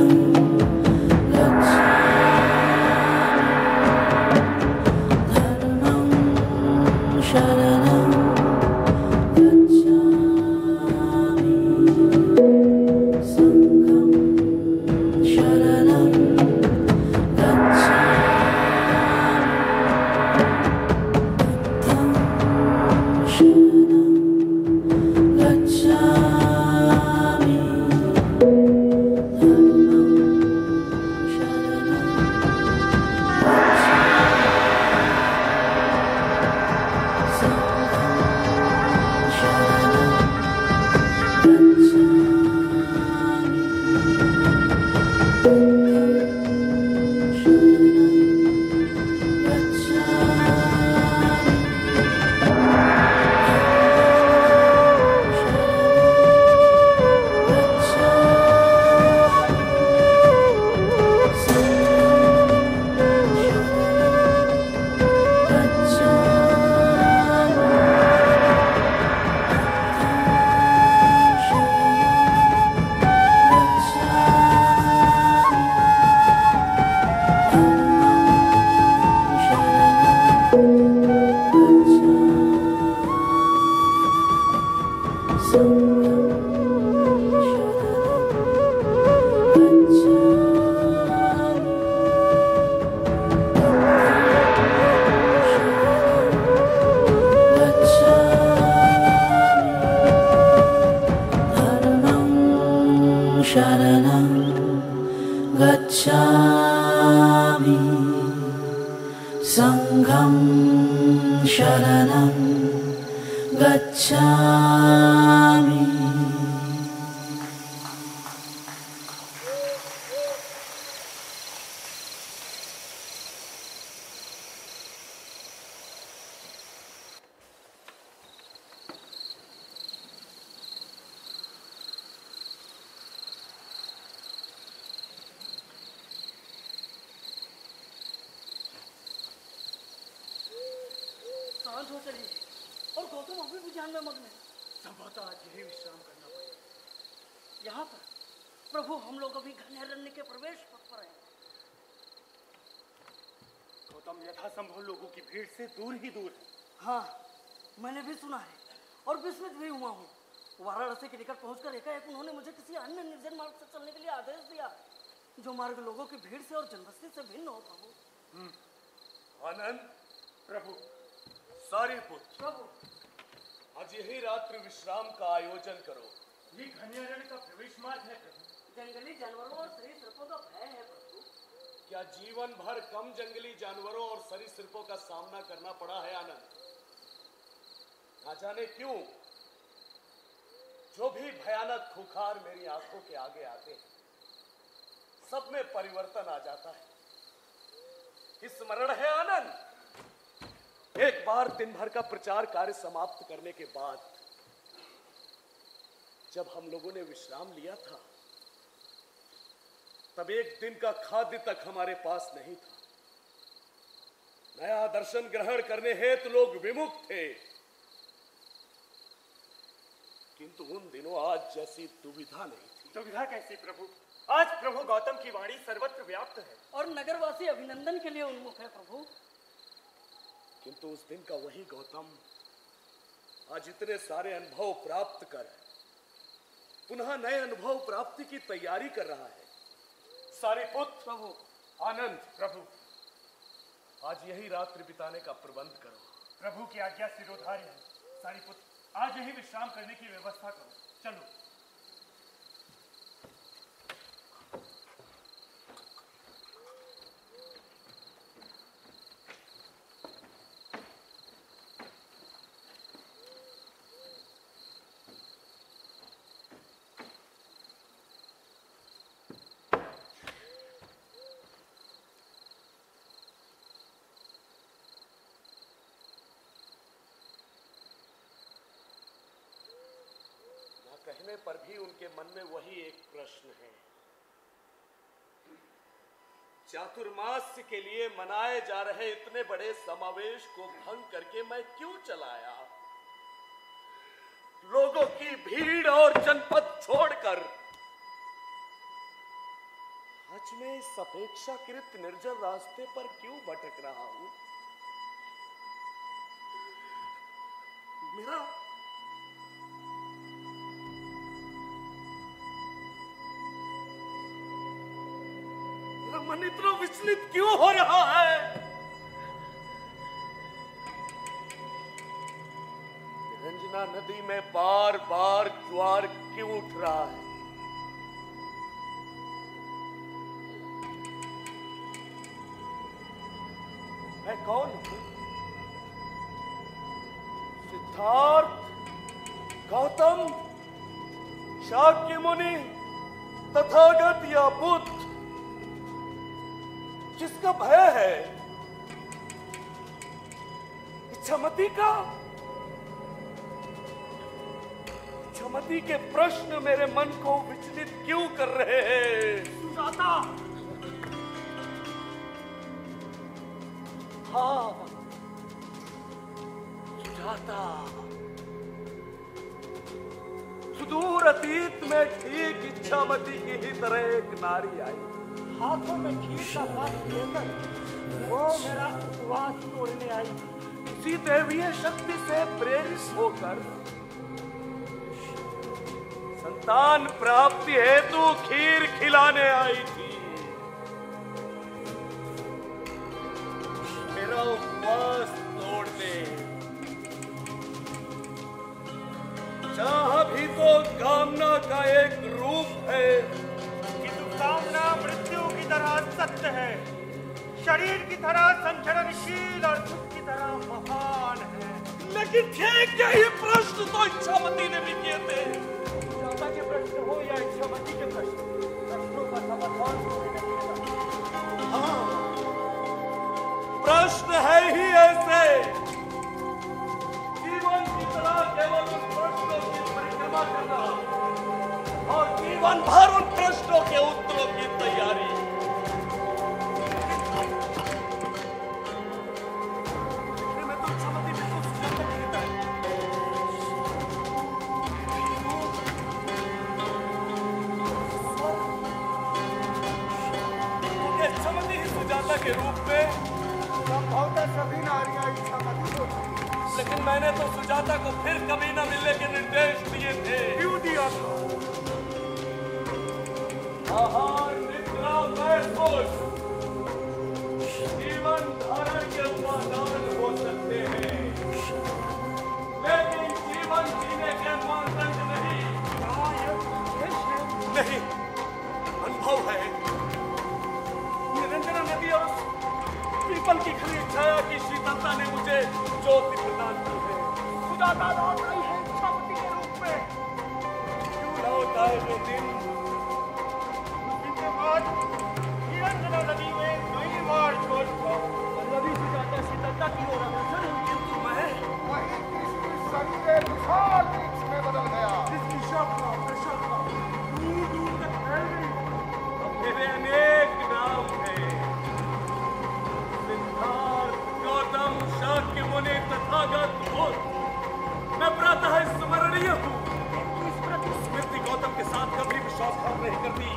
शरणं गच्छामि संघं शरणं गच्छामि। शांत हो चलिए, और गौतम अभी भी ध्यान में मग्न है। संभवतः आज यही विश्राम करना पड़ेगा। यहाँ पर प्रभु हम लोग अभी घनेरण्य के प्रवेश पथ पर हैं। गौतम यथासंभव लोगों की भीड़ से दूर ही दूर है। हाँ, मैंने भी सुना है और विस्मित भी हुआ हूँ। वाराणसी के निकट पहुंचकर एकाएक उन्होंने मुझे किसी अन्य निर्जन मार्ग से चलने के लिए आदेश दिया, जो मार्ग लोगों की भीड़ से और जनबस्ती से भिन्न हो। प्रभु आनंद, प्रभु, सारीपुत्र, प्रभु, आज यही रात्रि विश्राम का आयोजन करो। ये घनियारण्य का प्रवेश मार्ग है प्रभु। जंगली जानवरों और सरीसृपों का भय है प्रभु। क्या जीवन भर कम जंगली जानवरों और सरीसृपों का सामना करना पड़ा है आनंद? ना जाने क्यों जो भी भयानक खुखार मेरी आंखों के आगे आते हैं, सब में परिवर्तन आ जाता है। स्मरण है आनंद, एक बार दिन भर का प्रचार कार्य समाप्त करने के बाद जब हम लोगों ने विश्राम लिया था, तब एक दिन का खाद्य तक हमारे पास नहीं था। नया दर्शन ग्रहण करने हेतु लोग विमुख थे, किंतु उन दिनों आज जैसी दुविधा नहीं थी। दुविधा कैसी प्रभु? आज प्रभु गौतम की वाणी सर्वत्र व्याप्त है और नगरवासी अभिनंदन के लिए उन्मुख है प्रभु। किंतु उस दिन का वही गौतम आज इतने सारे अनुभव प्राप्त कर पुनः नए अनुभव प्राप्ति की तैयारी कर रहा है। सारीपुत्र, प्रभु, आनंद, प्रभु, आज यही रात्रि बिताने का प्रबंध करो। प्रभु की आज्ञा सिरोधार्य है। सारीपुत्र, आज यही विश्राम करने की व्यवस्था करो। चलो। कहने पर भी उनके मन में वही एक प्रश्न है, चातुर्मास्य के लिए मनाए जा रहे इतने बड़े समावेश को भंग करके मैं क्यों चला आया? लोगों की भीड़ और जनपद छोड़कर आज मैं इस अपेक्षाकृत निर्जन रास्ते पर क्यों भटक रहा हूं? मेरा मन इतना विचलित क्यों हो रहा है? रंजना नदी में बार बार ज्वार क्यों उठ रहा है? मैं कौन हूं? सिद्धार्थ, गौतम, शाक्य मुनि, तथागत या बुद्ध? किसका भय है? इच्छामती का? इच्छामती के प्रश्न मेरे मन को विचलित क्यों कर रहे हैं? सुजाता! हाँ, सुजाता। सुदूर अतीत में ठीक इच्छामती की ही तरह एक नारी आई, हाथों में खीर का पात्र लेकर वो मेरा उपवास तोड़ने आई। इसी दैवीय शक्ति से प्रेरित होकर संतान प्राप्ति हेतु खीर खिलाने आई थी। मेरा उपवास तोड़ने चाह भी तो कामना का एक रूप है, है, शरीर की तरह संचरणशील और दुख की तरह महान है। लेकिन थे क्या ये प्रश्न तो इच्छामती ने भी किए थे। सुजाता के प्रश्न हो या इच्छामती के प्रश्न, प्रश्नों का समाधान हाँ, प्रश्न है ही ऐसे। जीवन की तरह केवल उन प्रश्नों की परिक्रमा करना और जीवन भर उन प्रश्नों के उत्तरों की तैयारी। मैं तो इच्छामती बिल्कुल सुजाता की तरह इच्छामती ही सुजाता के रूप में संभवतः सभी नारियां इच्छामती होती, लेकिन मैंने तो सुजाता को फिर कभी न मिलने के निर्देश दिए थे। क्यों दिया था? आहार, निद्रा, मैथुन जीवन धारण के उपादान हो सकते हैं, लेकिन जीवन जीने के मानदंड नहीं। नहीं, अनुभव है। निरंजना नदी और पीपल की खड़ी छाया की शीतलता ने मुझे ज्योति प्रदान की है। सुजाता लौट आई है इच्छामती के रूप में। क्यों लौट आए वो दिन? उसके बाद निरंजना नदी में कई बार जोश था। नदी सुजाता शीतलता की ओर अग्रसर हुई, किंतु मैं वही किसकी शरीर विशाल वृक्ष में बदल गया, जिसकी शब्द दूर दूर तक फैल गई। अब मेरे अनेक नाम हैं। सिद्धार्थ, गौतम, शाक्य मुनि, तथागत, बुद्ध। मैं प्रातः स्मरणीय हूँ। स्मृति गौतम के साथ कभी विश्वासघात नहीं करती।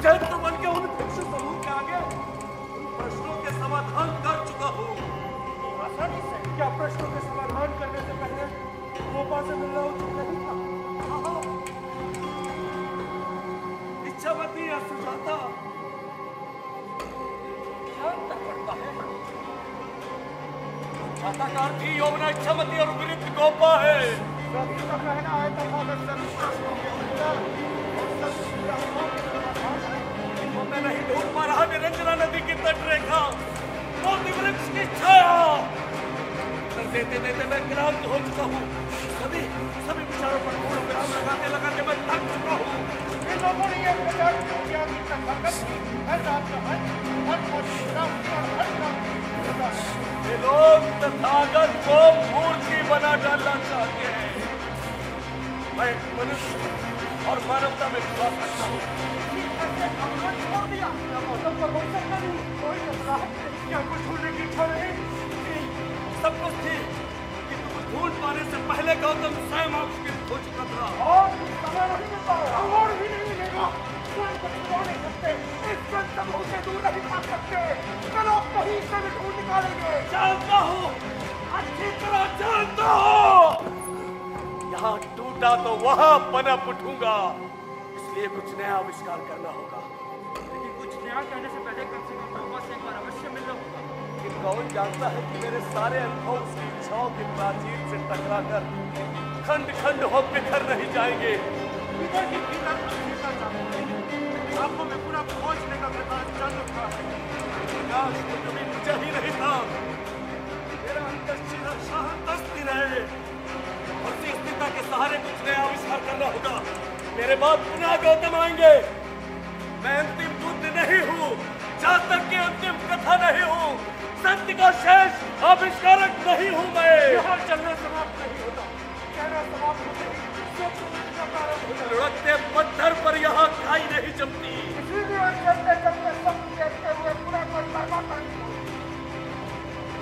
चैत्र बन के उन भिक्षु समूह के आगे उन प्रश्नों के समाधान कर चुका हूँ। आसानी से क्या प्रश्नों के समाधान करने से पहले गोपा से मिलना उचित नहीं था? इच्छामती या सुजाता ध्यान तक पड़ता है। सुजाता का अर्थ ही यौवना इच्छामती और विरुद्ध गोपा है। सभी का कहना है तथागत सभी प्रश्नों के उत्तर और सभी प्रश्नों के समाधान है। मैं नहीं ढूंढ पा रहा निरंजना नदी की तट रेखा, मोती वृक्ष की छाया। देते देते मैं क्लांत हो चुका हूँ। सभी विचारों पर पूर्ण विराम लगाते लगाते मैं थक चुका हूँ। इन लोगों ने यह प्रचार किया कि तथागत की ऐसा है ये लोग तथागत को मूर्ति बना डालना चाहते हैं। मैं मनुष्य और मानवता में विश्वास रखता हूँ। छोड़ दिया, कोई क्या कुछ ढूंढने की इच्छा नहीं? सब कुछ थी, किंतु कुछ ढूंढ पाने से पहले गौतम स्वयं अवशुकित हो चुका था। और समय नहीं मिलता, और भी नहीं मिलेगा। स्वयं को छुपा नहीं सकते, इस समूह से दूर नहीं भाग सकते। चलो कहीं से भी ढूंढ निकालेंगे। जानता हूँ, अच्छी तरह जानता हूँ। यहाँ टूटा तो वहाँ पनप उठूंगा, इसलिए कुछ नया आविष्कार करना होगा। लेकिन कुछ नया कहने से पहले कम से कम गोपा से एक बार अवश्य मिलना होगा। कि कौन जानता है कि मेरे सारे अनुभव उसकी इच्छाओं की प्राचीर से टकराकर खंड खंड हो बिखर नहीं जाएंगे। भीतर की भीतर अंधेरा चाहते हैं। आंखों में पूरा पहुंचने का प्रकाश चल रहा है। प्रकाश तो कभी मुझे ही नहीं था। मेरा अंतर शांति रहे और इस स्थिति के सहारे कुछ नया आविष्कार करना होगा। मेरे बाद पुनः गौतम आएंगे। मैं अंतिम बुद्ध नहीं हूँ, जातक की अंतिम कथा नहीं हूँ, सत्य का शेष आविष्कारक नहीं हूँ मैं। यहाँ चलना समाप्त नहीं होता, कहना समाप्त होता है, सोच समझना प्रारंभ होता है। लुढ़कते पत्थर पर यहाँ खाई नहीं जमती। इसीलिए चलते चलते सब देखते हुए पूरा कर बर्बाद कर दिया।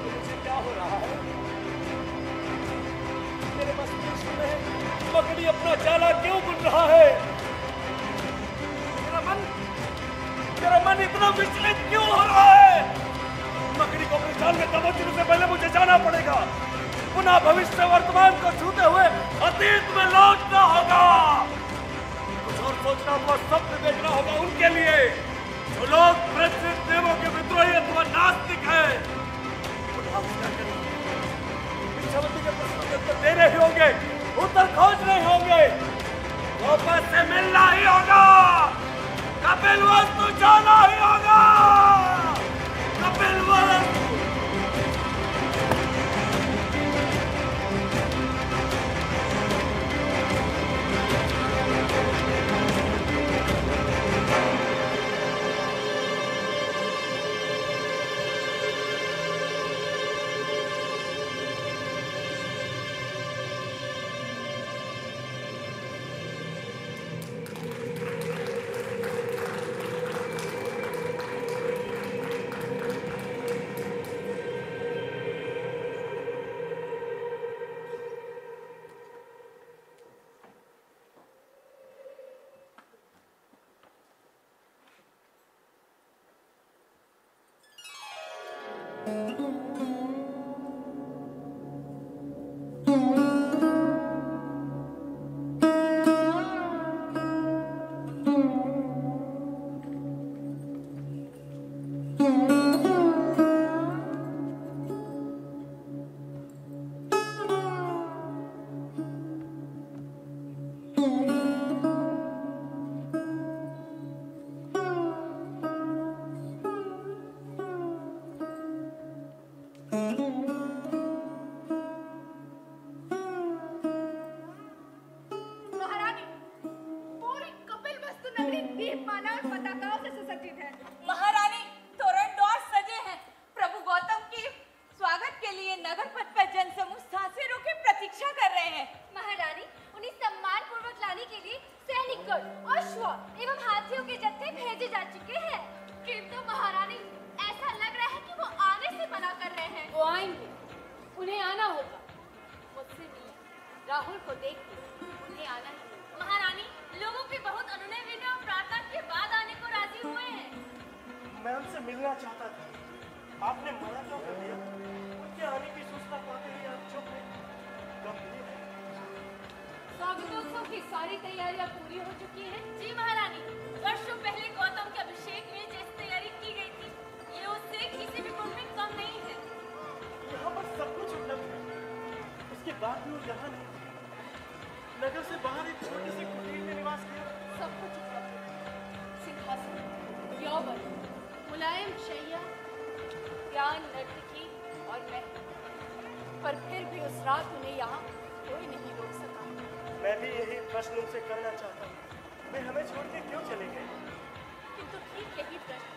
मुझे क्या हो रहा है? मेरे मस्तिष्क में मकड़ी अपना जाला क्यों बुन रहा है? मेरा मन इतना विचलित क्यों हो रहा है? मकड़ी को अपने जाल में दबोचने से पहले मुझे जाना पड़ेगा। पुनः भविष्य वर्तमान को छूते हुए अतीत में लौटना होगा। कुछ और सोचना होगा, स्वप्न देखना होगा उनके लिए जो लोग प्रचलित नियमों के विद्रोही अथवा नास्तिक है। इच्छामती के प्रश्नों के उत्तर देने ही होंगे, उत्तर खोजने ही होंगे। वापस से मिलना ही होगा। कपिलवस्तु जाना ही होगा। कपिलवस्तु राहुल को देख के उन्हें आना ही। महारानी, लोगों की बहुत अनुनय विनय और प्रार्थना के बाद आने को राजी हुए हैं। मैं उनसे मिलना चाहता था, आपने मना क्यों कर दिया? उनके आने की सूचना पाते ही आप चुप हैं। स्वागतोत्सव की सारी तैयारियां पूरी हो चुकी हैं। जी महारानी, वर्षों पहले गौतम के अभिषेक में जैसी तैयारी की गई थी, ये उससे किसी भी गुण में कम नहीं है। यहाँ पर सब कुछ उपलब्ध है, उसके बाद भी वो यहाँ नहीं, नगर से बाहर एक छोटी सी कुटीर में निवास किया। सब कुछ उपलब्ध है, सिंहासन, यौवन, मुलायम शैया, ज्ञान, नर्तकी और मैं, पर फिर भी उस रात उन्हें यहाँ कोई नहीं रोक सका। मैं भी यही प्रश्न उनसे करना चाहता हूँ, वे हमें छोड़ के क्यों चले गए? किंतु ठीक यही प्रश्न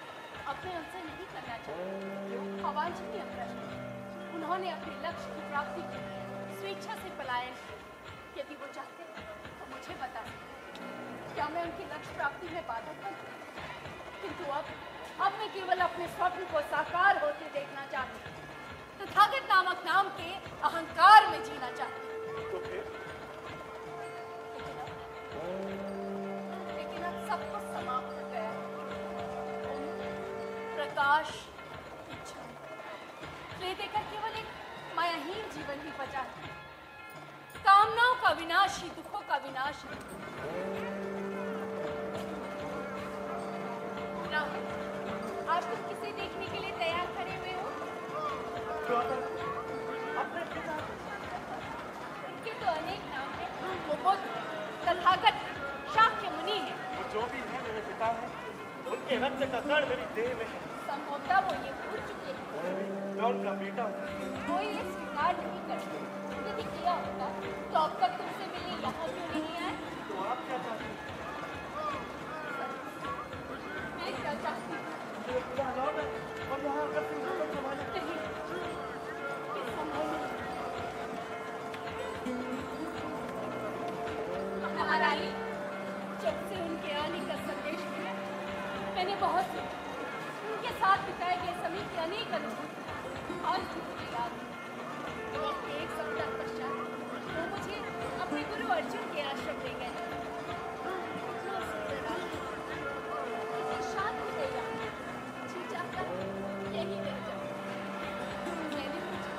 अब मैं उनसे नहीं करना चाहती। अवांछनीय प्रश्न। उन्होंने अपने लक्ष्य की प्राप्ति के लिए स्वेच्छा से पलायन किया। यदि वो चाहते तो मुझे बता सकते, क्या मैं उनकी लक्ष्य प्राप्ति में बाधक बन? किंतु अब मैं केवल अपने स्वप्न को साकार होते देखना चाहती हूँ, तथागत नामक नाम के अहंकार में जीना चाहती हूँ। तो फिर? लेकिन अब सब कुछ समाप्त हो गया। प्रकाश, इच्छा, ले देकर केवल एक मायाहीन जीवन ही बचा है। कामनाओं का विनाश ही दुखों का विनाश है। राहुल, आज तुम किसे देखने के लिए तैयार खड़े हुए हो? अपने पिता। उनके तो अनेक नाम हैं। वो बुद्ध, तथागत, शाक्य मुनि है। वो जो भी है मेरे पिता है, उनके रक्त का कण मेरी देह में है। संभवतः वो ये भूल चुके हैं। मैं उनका बेटा हूँ। वो ये स्वीकार नहीं करते। यदि किया होता तो अब तक तुमसे मिलने यहाँ क्यों नहीं आए? तो आप क्या चाहते हैं? मैं क्या चाहती हूँ? यहाँ लौट आए और यहाँ आकर सिंहासन संभाले। नहीं, ये संभव नहीं। महारानी, जब से उनके आने का संदेश मिला, मैंने बहुत उनके साथ बिताए गए समय के अनेक अनुभव आज भी मुझे याद है। एक सप्ताह पश्चात वो मुझे अपने गुरु अर्जुन के आश्रम ले गए। इतना सुंदर आश्रम, इतनी शांति है यहाँ, जी चाहता यही रह जाऊं। मैंने मुझे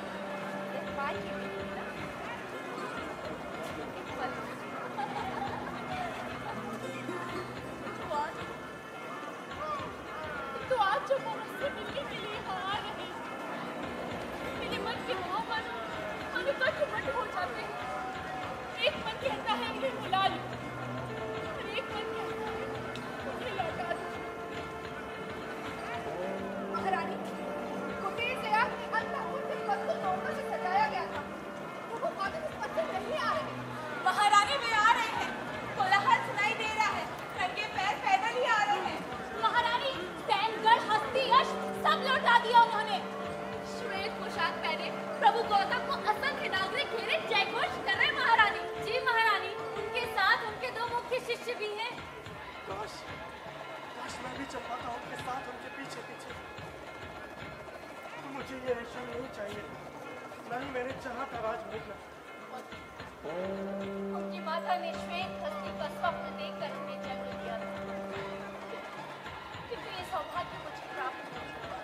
एक बार ही मिली ना, एक पल। तो आज जब वो मुझसे मिलने के लिए यहाँ आ रहे हैं, मेरे मन के भाव मानो कट हो जाते हैं। एक मन कहता है कि बुला लूं, उनकी माता ने श्वेत हस्ती का स्वप्न देखकर उन्हें जन्म दिया था, किंतु ये सौभाग्य मुझे प्राप्त नहीं हुआ।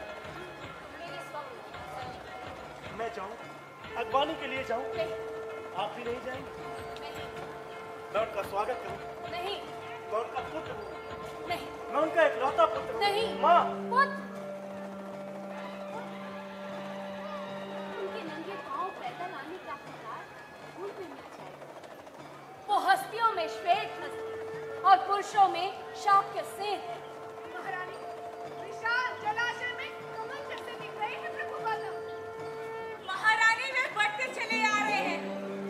मेरे स्वप्न मैं जाऊं, अगवानी के लिए जाऊं? नहीं, आप भी नहीं जाएंगे? नहीं, मैं उनका स्वागत करूं? नहीं, मैं उनका पुत्र हूं। नहीं, मैं उनका इकलौता पुत्र हूं। नहीं, माँ, पुत्र। उनके नंगे पांव पैदल आने का प्रकार भूल में मिल जाएगा। वो हस्तियों में श्वेत हस्ती और पुरुषों में शाक्य सेन है। महारानी, विशाल जलाशय में कमल जैसे दिख रहे हैं प्रभु गौतम। महारानी वे बढ़ते चले आ रहे हैं।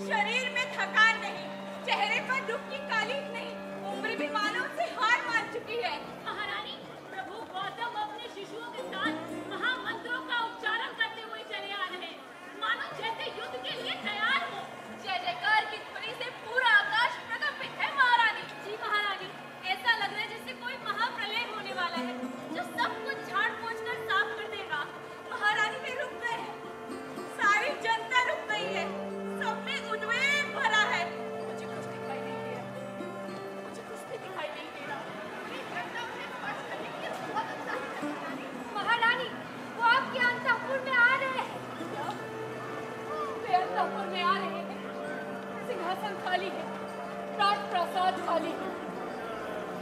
शरीर में थकान नहीं, चेहरे पर दुख की कालीन नहीं, उम्र भी मानव से हार मान चुकी है। महारानी, प्रभु गौतम अपने शिशुओं के साथ महामंत्रों का उच्चारण करते हुए चले आ रहे हैं, मानो जैसे युद्ध के लिए तैयार हो। जय जयकार की ध्वनि से पूरा आकाश प्रकंपित है महारानी। जी महारानी, ऐसा लग रहा है जैसे कोई महाप्रलय होने वाला है, जो सब कुछ झाड़ पोंछ कर साफ कर देगा। महारानी वे रुक गए हैं, सारी जनता रुक गई है, सब में उद्वेग भरा है। मुझे कुछ दिखाई नहीं दे रहा, मुझे कुछ भी दिखाई नहीं दे रहा। महारानी, वो आपके अंतःपुर में आ रहे हैं। वे अंतःपुर में आ रहे हैं। सिंहासन खाली है, राज प्रसाद खाली है।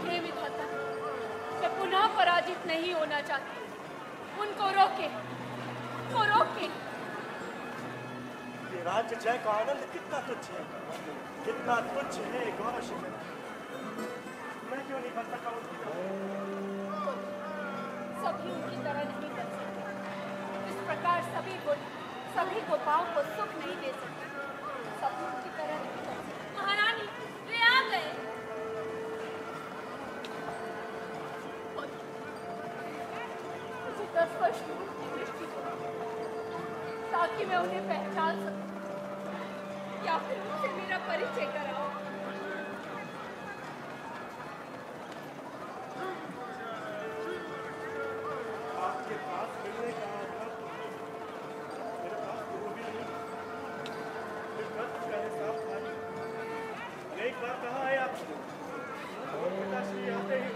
हे विधाता, मैं पुनः पराजित नहीं होना चाहती। उनको रोके, वो रोके। ये राज्य जय का आनंद कितना तुच्छ है, कितना तुच्छ है गौरव। मैं क्यों नहीं बन सका उनकी तरह? सभी उनकी तरह नहीं कर सकते। इस प्रकार सभी गोपाओं को सुख नहीं दे सकते। सभी उनकी तरह नहीं कर सकते। महारानी, वे आ गए। मुझे 10 वर्ष दूर की दृष्टि दो, ताकि मैं उन्हें पहचान सकूं, या फिर उनसे मेरा परिचय कराओ। आपके पास मिलने का आग्रह मेरे पास तो वो भी नहीं। फिर वक्त का हिसाब खाली। एक बार कहा है आपसे, पिताश्री आते ही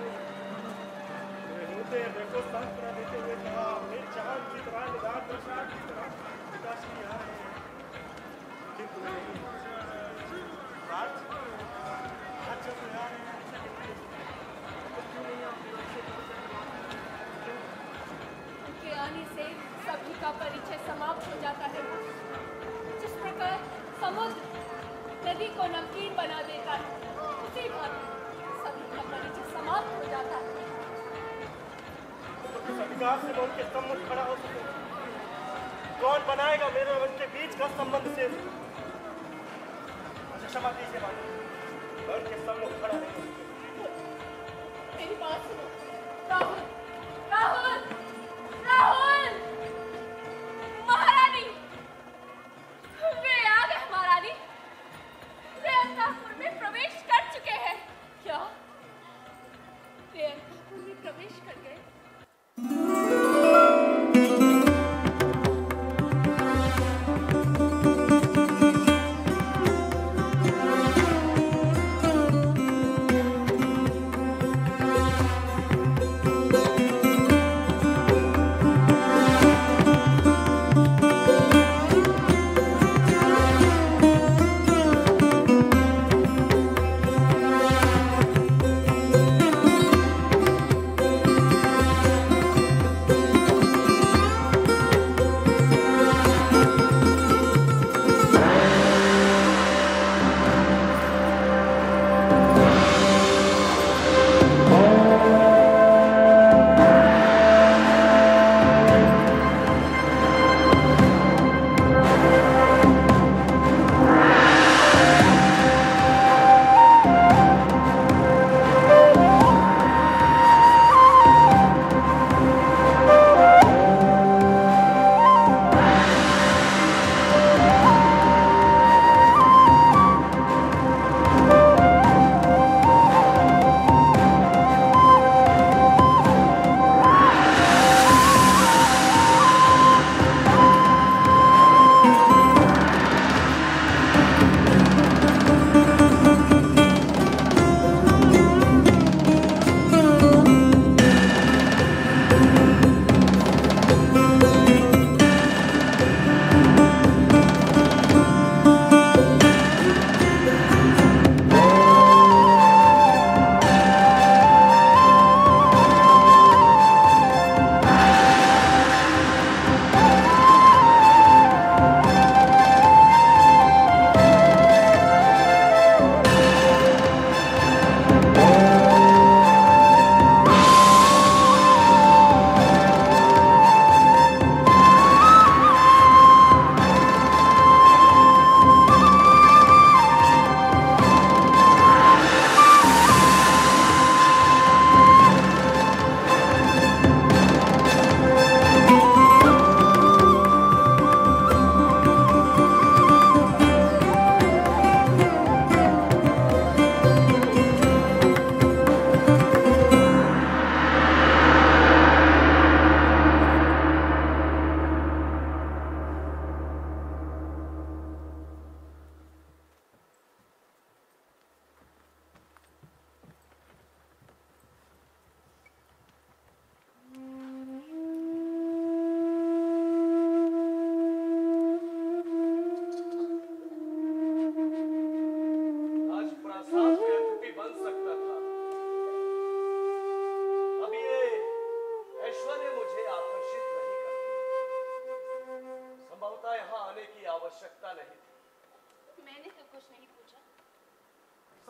मेरे को सांत्वना देते हुए कहा, मेरे चांद की तरह निगाह प्रसाद की तरह पिताश्री आ रहे हैं। किंतु आज जब वे आ रहे हैं तो क्यों नहीं आप उनके आने से सभी का परिचय समाप्त हो जाता है। जिस प्रकार समुद्र नदी को नमकीन बना देता है, उसी भांति सभी का परिचय समाप्त हो जाता है। इस अधिकार से मैं उनके सम्मुख खड़ा हो सकूं। कौन बनाएगा मेरे और उनके बीच का संबंध से? मुझे क्षमा दीजिए माता, मैं उनके सम्मुख खड़ा नहीं हो सकूं। मेरी बात सुनो। राहुल, राहुल, राहुल! महारानी, वे आ गए महारानी। वे अंतःपुर में प्रवेश कर चुके हैं। क्या? वे अंतःपुर में प्रवेश कर गए?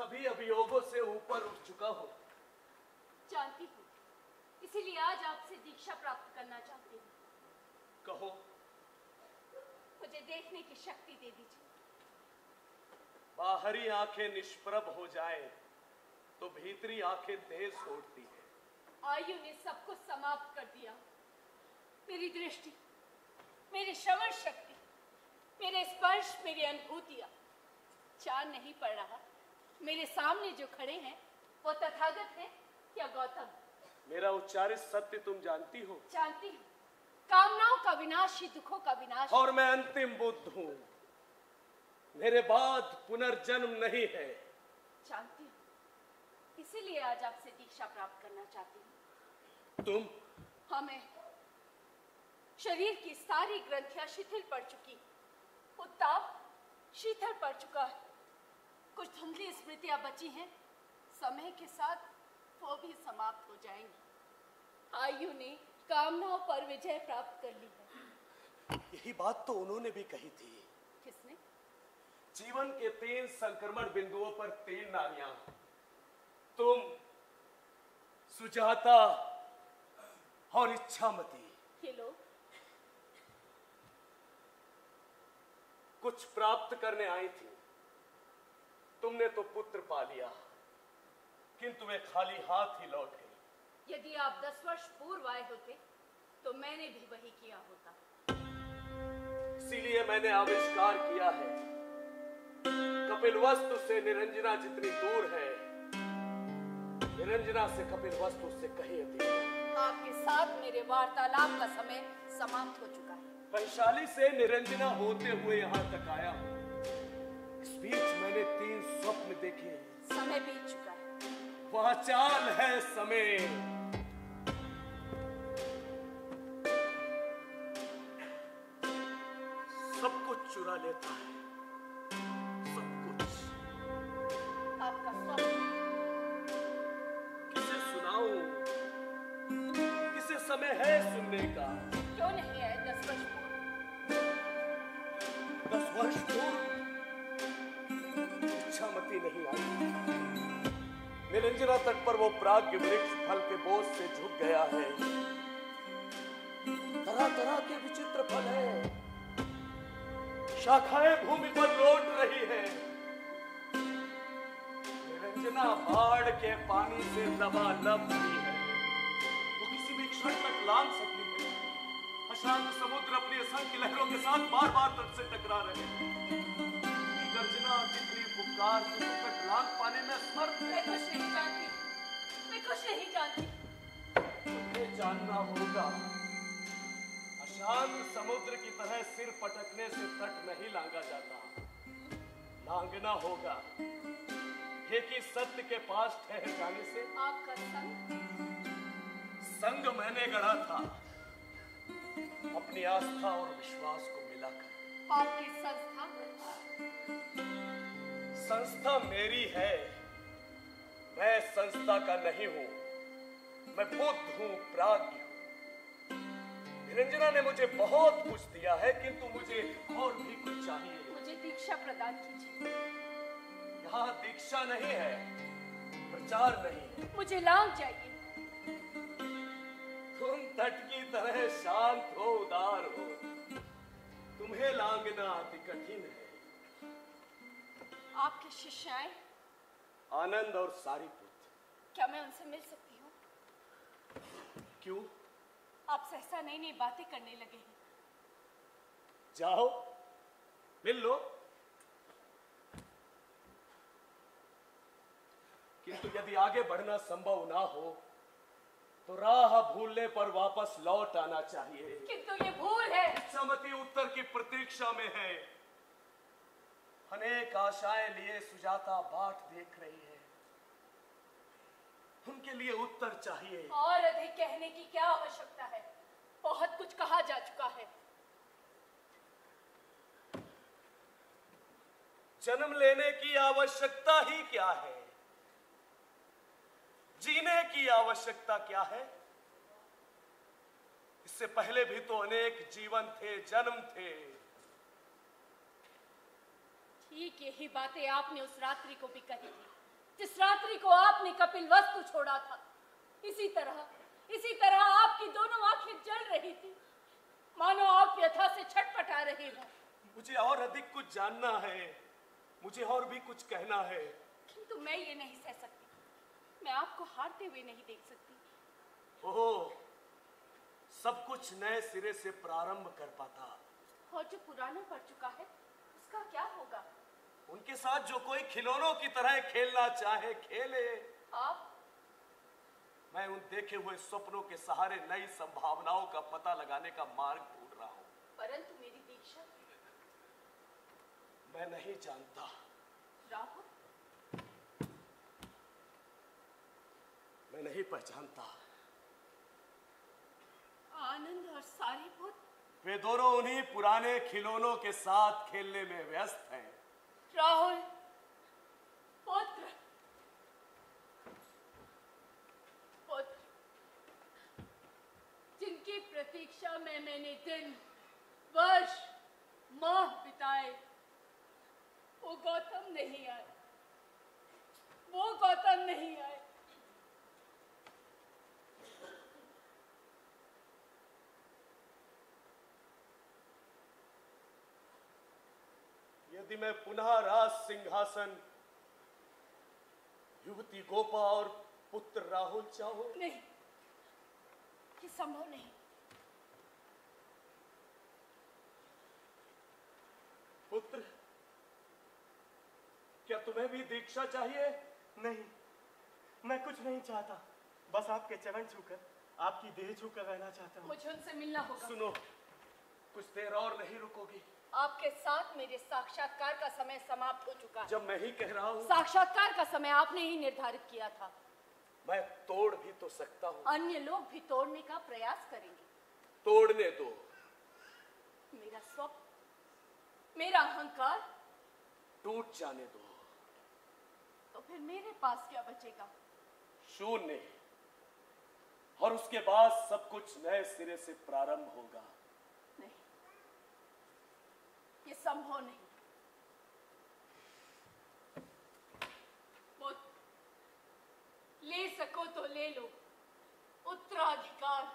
सभी अभियोगों से ऊपर उठ चुका हूं। जानती हूँ, इसीलिए आज आपसे दीक्षा प्राप्त करना चाहती हूँ। कहो। मुझे देखने की शक्ति दे दीजिए। बाहरी आंखें निष्प्रभ हो जाए तो भीतरी आंखें तेज छोड़ती है। आयु ने सब कुछ समाप्त कर दिया। मेरी दृष्टि, मेरी श्रवण शक्ति, मेरे स्पर्श, मेरी अनुभूतियां, चांद नहीं पड़ रहा। मेरे सामने जो खड़े हैं वो तथागत हैं या गौतम? मेरा उच्चारित सत्य तुम जानती हो? जानती हूँ। कामनाओं का विनाश ही दुखों का विनाश। और मैं अंतिम बुद्ध हूँ। मेरे बाद पुनर्जन्म नहीं है। जानती हूँ, इसीलिए आज आपसे दीक्षा प्राप्त करना चाहती हूँ। तुम? हमें शरीर की सारी ग्रंथियां शिथिल पड़ चुकी, उत्ताप शीतल पड़ चुका है। कुछ धुंधली स्मृतियां बची हैं, समय के साथ वो भी समाप्त हो जाएंगी। आयु ने कामनाओं पर विजय प्राप्त कर ली है। यही बात तो उन्होंने भी कही थी। किसने? जीवन के 3 संक्रमण बिंदुओं पर 3 नारियां, तुम, सुजाता और इच्छामती। ये लोग कुछ प्राप्त करने आई थी। तुमने तो पुत्र पा लिया, किंतु वे खाली हाथ ही लौट गई। यदि आप 10 वर्ष पूर्व आए होते तो मैंने भी वही किया होता। इसीलिए मैंने आविष्कार किया है। कपिलवस्तु से निरंजना जितनी दूर है, निरंजना से कपिलवस्तु उससे कहीं अधिक। आपके साथ मेरे वार्तालाप का समय समाप्त हो चुका है। वैशाली से निरंजना होते हुए यहाँ तक आया हूँ। इस बीच मैंने 3 स्वप्न देखे। समय बीत चुका है। वह चाल है समय। सब कुछ चुरा लेता है, सब कुछ। आपका स्वप्न किसे सुनाऊं? किसे समय है सुनने का? क्यों नहीं आए 10 वर्ष पूर्व? 10 वर्ष पूर्व इच्छामती नहीं आई। निरंजना तट पर वो प्राग्ञ वृक्ष फल के बोझ से झुक गया है। तरह तरह के विचित्र फल है। शाखाएं भूमि पर लौट रही है। निरंजना बाढ़ के पानी से लबालब हुई है। वो किसी भी क्षण तक लांग सकती है। अशांत समुद्र अपनी असंख्य लहरों के साथ बार बार तट से टकरा रहे हैं। गर्जना तितली पुकार के तट लांग पाने में असमर्थ है। मैं कुछ नहीं जानती, मैं कुछ नहीं जानती। तुम्हें जानना होगा। अशांत समुद्र की तरह सिर पटकने से तट नहीं लांगा जाता। लांगना होगा ये कि सत्य के पास ठहर जाने से। आपका संग मैंने गढ़ा था, अपनी आस्था और विश्वास को मिलाकर। आपकी संस्था? संस्था मेरी है, मैं संस्था का नहीं हूं। मैं बुद्ध हूं, प्राज्ञ हूं। निरंजना ने मुझे बहुत कुछ दिया है, किंतु मुझे और भी कुछ चाहिए। मुझे दीक्षा प्रदान कीजिए। यहाँ दीक्षा नहीं है, प्रचार नहीं है। मुझे लांग चाहिए। तुम तट की तरह शांत हो, उदार हो। तुम्हें लांघना अति कठिन है। आपके शिष्य आए? आनंद और सारिपुत्र। क्या मैं उनसे मिल सकती हूँ? क्यों? आप सहसा नई नई बातें करने लगे हैं। जाओ, मिल लो। किंतु यदि आगे बढ़ना संभव ना हो तो राह भूलने पर वापस लौट आना चाहिए। किंतु ये भूल है। इच्छामती उत्तर की प्रतीक्षा में है। अनेक आशाएं लिए सुजाता बाट देख रही है। उनके लिए उत्तर चाहिए। और अधिक कहने की क्या आवश्यकता है? बहुत कुछ कहा जा चुका है। जन्म लेने की आवश्यकता ही क्या है? जीने की आवश्यकता क्या है? इससे पहले भी तो अनेक जीवन थे, जन्म थे। ठीक यही बातें आपने उस रात्रि को भी कही थी। जिस रात्रि को आपने कपिल वस्तु छोड़ा था, इसी तरह आपकी दोनों आंखें जल रही थी, मानो आप व्यथा से छटपटा रहे हो। मुझे और अधिक कुछ जानना है, मुझे और भी कुछ कहना है, किंतु मैं ये नहीं सह सकती, मैं आपको हारते हुए नहीं देख सकती। ओह, सब कुछ नए सिरे से प्रारंभ कर पाता। और जो पुराना पड़ चुका है उसका क्या होगा? उनके साथ जो कोई खिलौनों की तरह खेलना चाहे खेले। आप? मैं उन देखे हुए स्वप्नों के सहारे नई संभावनाओं का पता लगाने का मार्ग ढूंढ रहा हूं। परंतु मेरी दीक्षा? मैं नहीं जानता। राहुल? मैं नहीं पहचानता। आनंद और सारीपुत्र? वे दोनों उन्हीं पुराने खिलौनों के साथ खेलने में व्यस्त हैं। राहुल, पुत्र, जिनकी प्रतीक्षा में मैंने दिन, वर्ष, माह बिताए, वो गौतम नहीं आए, वो गौतम नहीं आए। यदि मैं पुनः राज सिंहासन, युवती गोपा और पुत्र राहुल चाहूं? नहीं, ये संभव नहीं। पुत्र, क्या तुम्हें भी दीक्षा चाहिए? नहीं, मैं कुछ नहीं चाहता, बस आपके चरण छूकर, आपकी देह छूकर रहना चाहता हूँ। मुझे उनसे मिलना होगा। सुनो, कुछ देर और नहीं रुकोगी? आपके साथ मेरे साक्षात्कार का समय समाप्त हो चुका है। जब मैं ही कह रहा हूँ। साक्षात्कार का समय आपने ही निर्धारित किया था। मैं तोड़ भी तो सकता हूँ। अन्य लोग भी तोड़ने का प्रयास करेंगे। तोड़ने दो। मेरा स्वप्न, मेरा अहंकार टूट जाने दो। तो फिर मेरे पास क्या बचेगा? शून्य। और उसके बाद सब कुछ नए सिरे से प्रारंभ होगा। नहीं, ये संभव नहीं। ले सको तो ले लो उत्तराधिकार।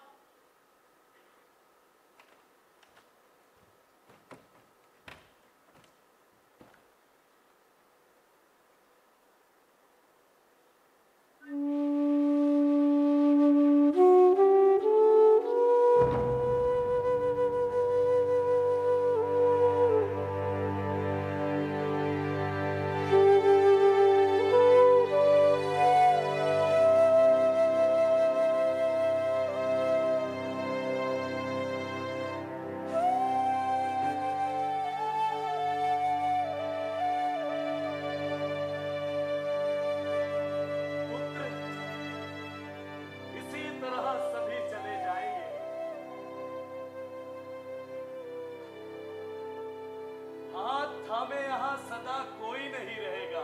थामे यहाँ सदा कोई नहीं रहेगा।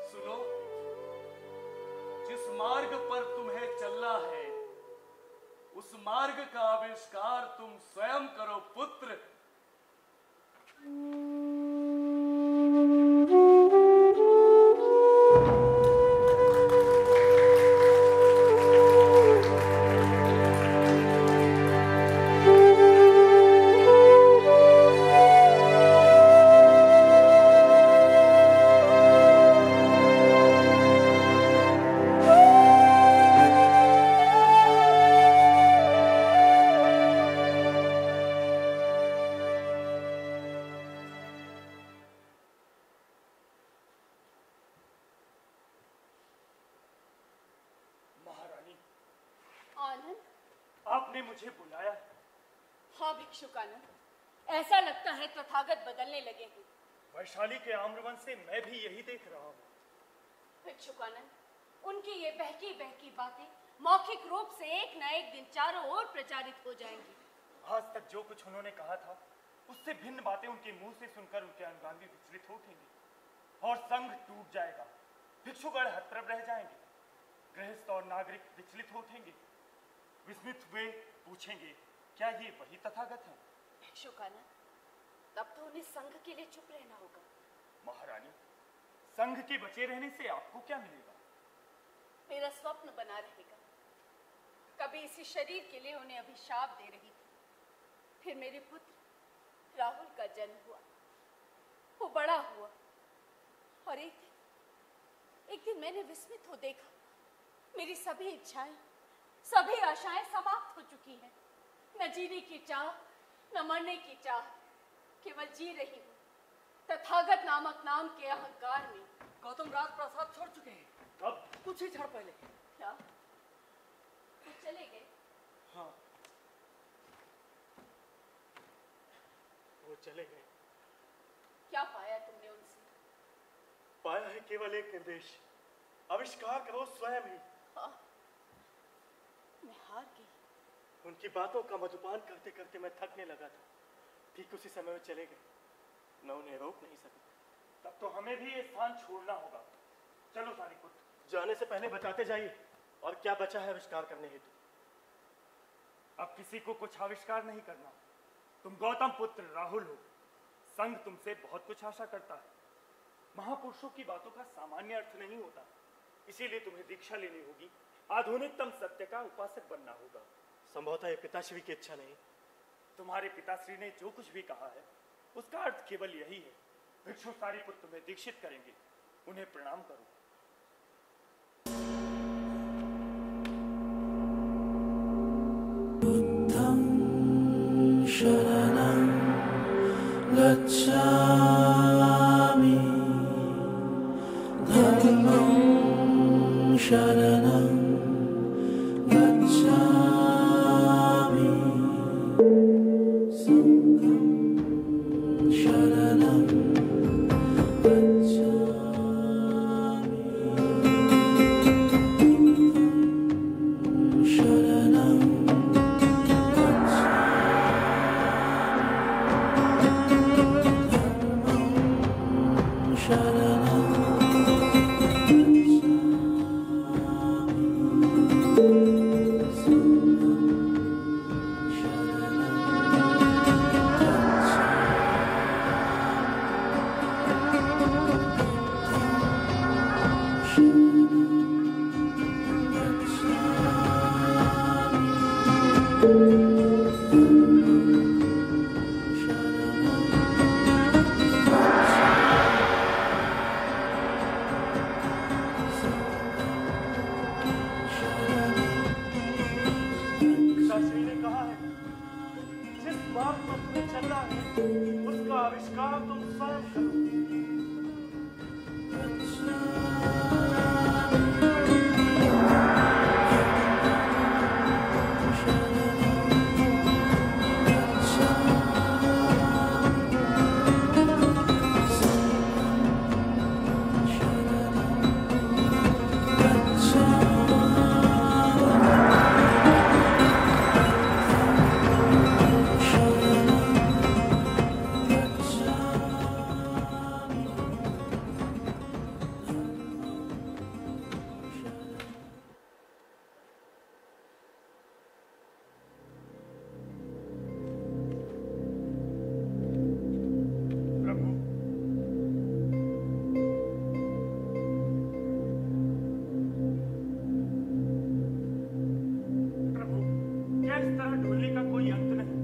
सुनो, जिस मार्ग पर तुम्हें चलना है, उस मार्ग का आविष्कार तुम स्वयं करो पुत्र। आपने मुझे बुलाया? हाँ भिक्षुकानंद, ऐसा लगता है तथागत बदलने लगे हैं। वैशाली के आम्रवंश से मैं भी यही देख रहा हूँ। भिक्षुकानंद, उनकी ये बहकी बहकी बातें मौखिक रूप से एक न एक दिन चारों ओर प्रचारित हो जाएंगी। आज तक जो कुछ उन्होंने कहा था, उससे भिन्न बातें उनके मुंह से सुनकर उनके अनुगामी विचलित हो उठेंगे और संघ टूट जाएगा। भिक्षुगण हतप्रभ रह जाएंगे, गृहस्थ और नागरिक विचलित हो उठेंगे। विस्मित हुए पूछेंगे, क्या ये वही तथागत है? भिक्षुकानंद, तब तो उन्हें संघ के लिए चुप रहना होगा। महारानी, संघ के बचे रहने से आपको क्या मिलेगा? मेरा स्वप्न बना रहेगा। कभी इसी शरीर के लिए उन्हें अभिशाप दे रही थी, फिर मेरे पुत्र राहुल का जन्म हुआ, वो बड़ा हुआ और एक दिन मैंने विस्मित हो देखा, मेरी सभी इच्छाएं, सभी आशाएं समाप्त हो चुकी हैं। न जीने की चाह, न मरने की चाह, केवल जी रही हूँ तथागत नामक नाम के अहंकार में। गौतम राजप्रासाद छोड़ चुके हैं। कब? कुछ ही क्षण पहले। क्या वो चले गए? हाँ, वो चले गए। क्या पाया तुमने उनसे? पाया है केवल एक निर्देश, आविष्कार करो स्वयं ही। हाँ, मैं हार गई। उनकी बातों का मधुपान करते करते मैं थकने लगा था। ठीक उसी समय वो चले गए, मैं उन्हें रोक नहीं सका। तब तो हमें भी ये स्थान छोड़ना होगा। चलो सारिपुत्र, जाने से पहले बताते जाइए और क्या बचा है आविष्कार करने हेतु। अब किसी को कुछ आविष्कार नहीं करना। तुम गौतम पुत्र राहुल हो, संघ तुमसे बहुत कुछ आशा करता है। महापुरुषों की बातों का सामान्य अर्थ नहीं होता, इसीलिए तुम्हें दीक्षा लेनी होगी, आधुनिकतम सत्य का उपासक बनना होगा। संभवतः ये पिताश्री की इच्छा नहीं। तुम्हारे पिताश्री ने जो कुछ भी कहा है उसका अर्थ केवल यही है। भिक्षु सारिपुत्र तुम्हें दीक्षित करेंगे, उन्हें प्रणाम करो। बुद्धं शरणं गच्छामि, धम्मं शरणं गच्छामि, संघं शरणं गच्छामि, बुद्धं शरणं पिताश्री ने कहा है, जिस बात पर तुम्हें चलना है उसका आविष्कार तुम स्वयं करो। प्रभु, प्रभु, क्या इस तरह ढूंढने का कोई अंत नहीं?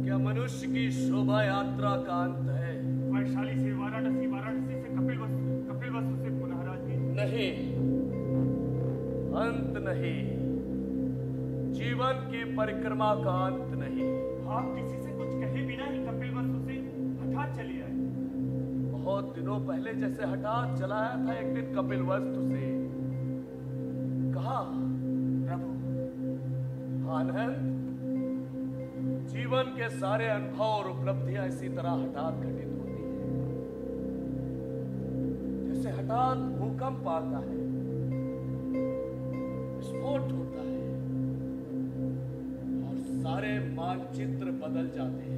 क्या मनुष्य की शोभा यात्रा का अंत है? वैशाली से वाराणसी, वाराणसी से कपिलवस्तु से पुनः राजगीर। नहीं, अंत नहीं। जीवन की परिक्रमा का अंत नहीं। आप किसी से कुछ कहे बिना ही कपिलवस्तु से हठात चले आए। बहुत दिनों पहले जैसे हठात चला आया था एक दिन कपिलवस्तु से। कहा, प्रभु, आनंद, जीवन के सारे अनुभव और उपलब्धियां इसी तरह हठात घटित होती हैं। जैसे हठात भूकंप आता है, विस्फोट होता है और सारे मानचित्र बदल जाते हैं।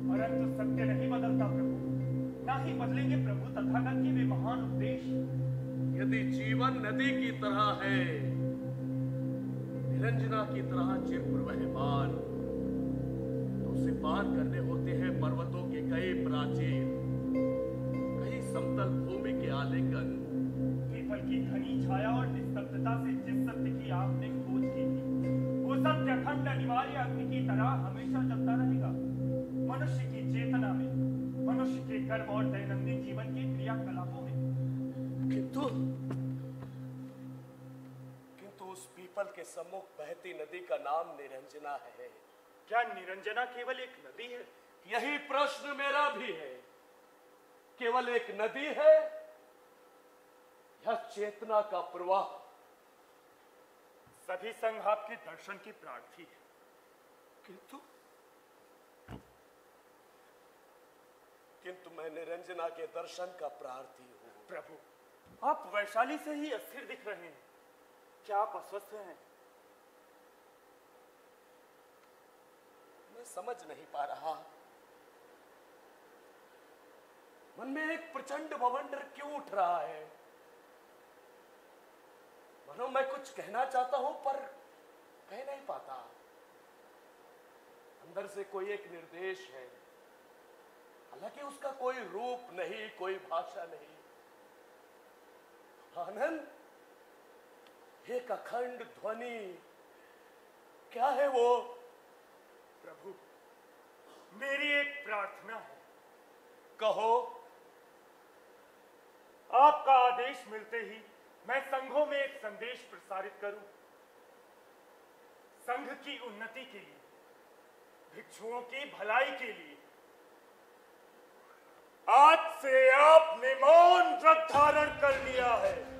परंतु सत्य नहीं बदलता प्रभु, ना ही बदलेंगे प्रभु तथागत के वे महान उपदेश। यदि जीवन नदी की तरह है, निरंजना की तरह चिरप्रवहमान, तो उसे पार करने होते हैं पर्वतों के कई प्राचीर, कई समतल भूमि के आलिंगन, पीपल की घनी छाया और निस्तब्धता से जिस सत्य की आपने खोज की थी, वो सत्य अखंड अनिवार्य अग्नि की तरह हमेशा जलता रहेगा। मनुष्य की चेतना में, मनुष्य के कर्म और दैनंदिन जीवन के क्रियाकलापों में। किंतु उस पीपल के सम्मुख बहती नदी का नाम निरंजना है। क्या निरंजना केवल एक नदी है? यही प्रश्न मेरा भी है। केवल एक नदी है या चेतना का प्रवाह? सभी संघ आपके दर्शन की प्रार्थी है। किंतु मैं निरंजना के दर्शन का प्रार्थी हूं। प्रभु, आप वैशाली से ही अस्थिर दिख रहे हैं। क्या आप अस्वस्थ हैं? मैं समझ नहीं पा रहा, मन में एक प्रचंड बवंडर क्यों उठ रहा है। मानो मैं कुछ कहना चाहता हूं पर कह नहीं पाता। अंदर से कोई एक निर्देश है, हालांकि उसका कोई रूप नहीं, कोई भाषा नहीं। आनंद, एक अखंड ध्वनि, क्या है वो? प्रभु, मेरी एक प्रार्थना है। कहो। आपका आदेश मिलते ही मैं संघों में एक संदेश प्रसारित करूं। संघ की उन्नति के लिए, भिक्षुओं की भलाई के लिए। आज से आपने मौन व्रत धारण कर लिया है।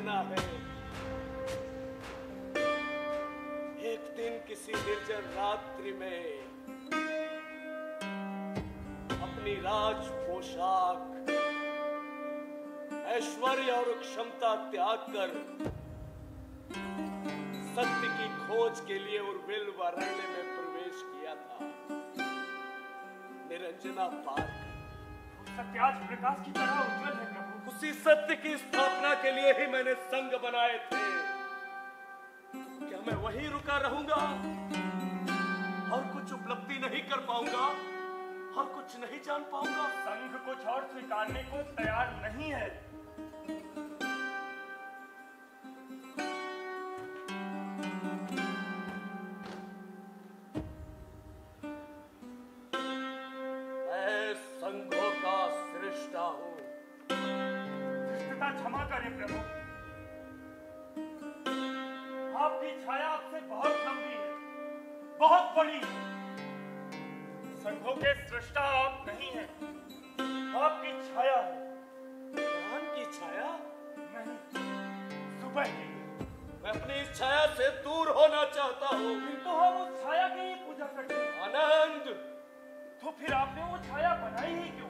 है। एक दिन किसी निर्जन रात्रि में अपनी राज पोशाक, ऐश्वर्य और क्षमता त्याग कर सत्य की खोज के लिए उर्विल वारण्य में प्रवेश किया था। निरंजना पार्क सत्य आज प्रकाश की तरह उज्जवल है प्रभु। उसी सत्य की स्थापना के लिए ही मैंने संघ बनाए थे। क्या मैं वहीं रुका रहूंगा और कुछ उपलब्धि नहीं कर पाऊंगा और कुछ नहीं जान पाऊंगा? संघ कुछ और स्वीकारने को तैयार नहीं है। क्षमा करें प्रभु, आपकी छाया आपसे बहुत लंबी है, बहुत बड़ी है। संघों के सृष्टा आप नहीं हैं, आपकी छाया है। भगवान की छाया नहीं, सुबह की। मैं अपनी इस छाया से दूर होना चाहता हूँ। तो हम उस छाया की ही पूजा करते हैं। आनंद, तो फिर आपने वो छाया बनाई ही क्यों?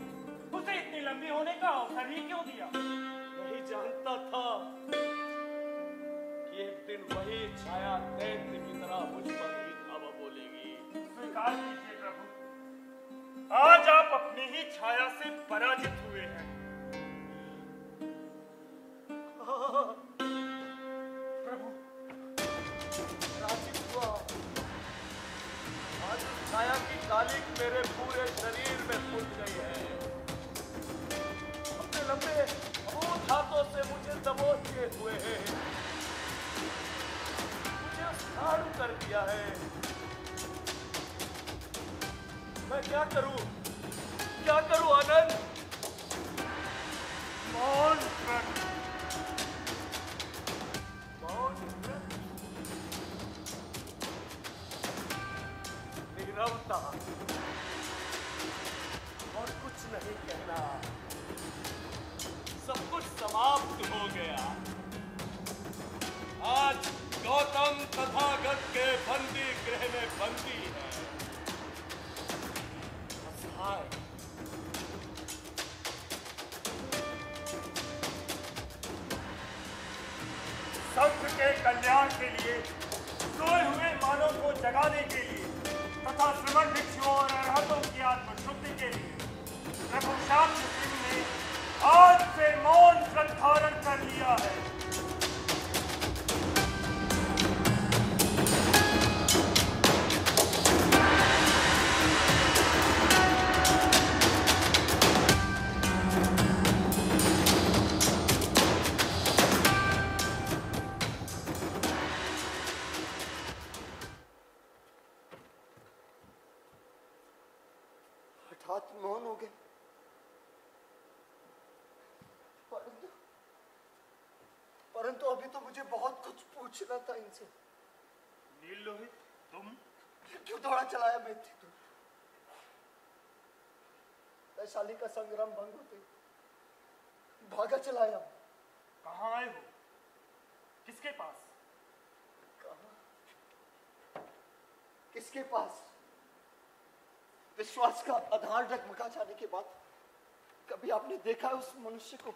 उसे इतनी लंबी होने का अवसर ही क्यों दिया? नहीं जानता था कि एक दिन वही छाया दैत्य की तरह मुझ पर ही धावा बोलेगी। स्वीकार कीजिए प्रभु, आज आप अपनी ही छाया से पराजित हुए हैं। प्रभु, पराजित हुआ। आज छाया की कालिक मेरे पूरे शरीर में फूट गई है। अपने लंबे हाथों से मुझे दबोचे हुए हैं, मुझे साड़ू कर दिया है। मैं क्या करूं आनंद? मौन द्रवता और कुछ नहीं कहना। सब कुछ समाप्त हो गया। आज गौतम तथागत के बंदी गृह में बंदी है। असहाय संघ के कल्याण के लिए, सोए हुए मानव को जगाने के लिए तथा श्रमण भिक्षुओं और अरहतों की आत्मशुद्धि के लिए प्रभु श्याम सिंह ने आज से मौन व्रत धारण कर लिया है। हठात मौन हो गए। परंतु अभी तो मुझे बहुत कुछ पूछना था इनसे। नील लोहित, तुम क्यों दौड़ा चलाया मैं थी? वैशाली का संग्राम भंग होते भागा चलाया। कहाँ आए हो? किसके पास? कहाँ? किसके पास? विश्वास का आधार डगमगा जाने के बाद कभी आपने देखा उस मनुष्य को?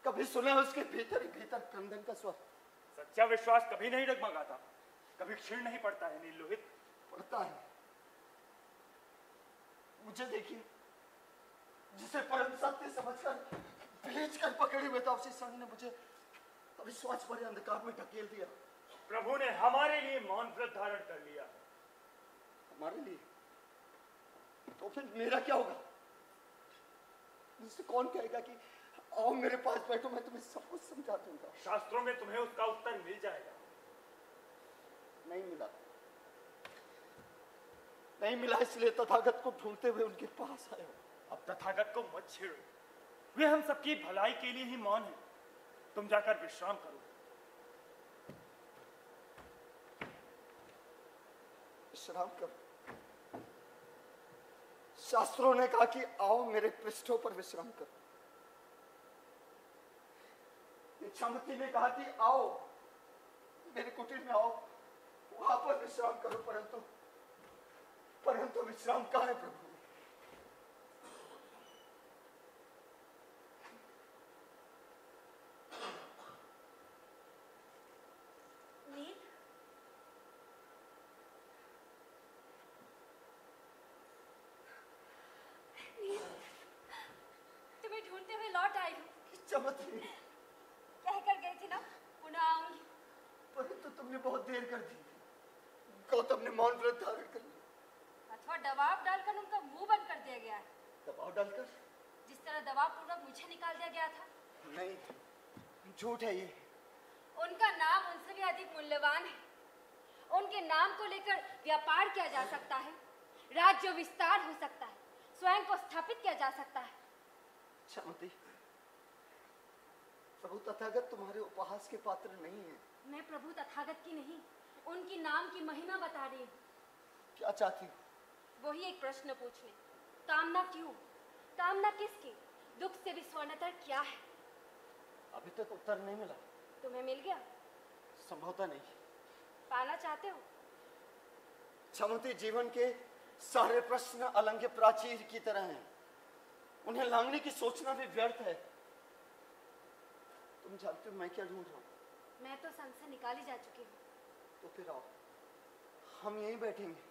कभी सुना उसके भीतर ही भीतर क्रंदन का स्वर? सच्चा विश्वास कभी नहीं डगमगाता, कभी क्षीण नहीं पड़ता है नील लोहित। पड़ता है। मुझे देखिए, जिसे परम सत्य समझकर भेज कर पकड़े हुए था, उसी संग ने मुझे अविश्वास भरे अंधकार में ढकेल दिया। प्रभु ने हमारे लिए मौन व्रत धारण कर लिया। हमारे लिए? तो फिर मेरा क्या होगा? मुझसे कौन कहेगा कि आओ मेरे पास बैठो, मैं तुम्हें सब कुछ समझा दूंगा? शास्त्रों में तुम्हें उसका उत्तर मिल जाएगा। नहीं मिला। नहीं मिला, इसलिए तथागत को ढूंढते हुए उनके पास आए हो। अब तथागत को मत छेड़ो, वे हम सबकी भलाई के लिए ही मौन है। तुम जाकर विश्राम करो। विश्राम करो? शास्त्रों ने कहा कि आओ मेरे पृष्ठों पर विश्राम करो। इच्छामती ने कहा कि आओ मेरे कुटीर में आओ, वहां पर विश्राम करो। परंतु विश्राम कहाँ है प्रभु? नील, तुम्हें ढूंढते हुए लौट आई हूँ। इच्छामती, कहकर गई थी ना, पुनः आऊंगी। परंतु तुमने बहुत देर कर दी। गौतम ने मौन व्रत धारण कर लिया। अथवा दबाव डालकर उनका मुंह बंद कर दिया गया है। दबाव डालकर? जिस तरह दबाव पूर्वक मुझे निकाल दिया गया था। नहीं, झूठ है ये। उनका नाम उनसे भी अधिक मूल्यवान है। उनके नाम को लेकर व्यापार किया जा सकता है, राज्य विस्तार हो सकता है, स्वयं को स्थापित किया जा सकता है। इच्छामती, प्रभु तथागत तुम्हारे उपहास के पात्र नहीं है। मैं प्रभु तथागत की नहीं, उनकी नाम की महिमा बता रही हूँ। क्या चाहती हो? वही एक प्रश्न पूछने। कामना क्यों? कामना किसकी? दुख से भी स्वर्णतर क्या है? अभी तक उत्तर नहीं मिला। तुम्हें मिल गया? संभवतः नहीं। पाना चाहते हो? इच्छामती, जीवन के सारे प्रश्न अलंघ्य प्राचीर की तरह हैं। उन्हें लांघने की सोचना भी व्यर्थ है। तुम जानते हो मैं क्या ढूंढ रहा हूँ? मैं तो संग से निकाली जा चुकी हूँ। तो फिर आओ, हम यहीं बैठेंगे।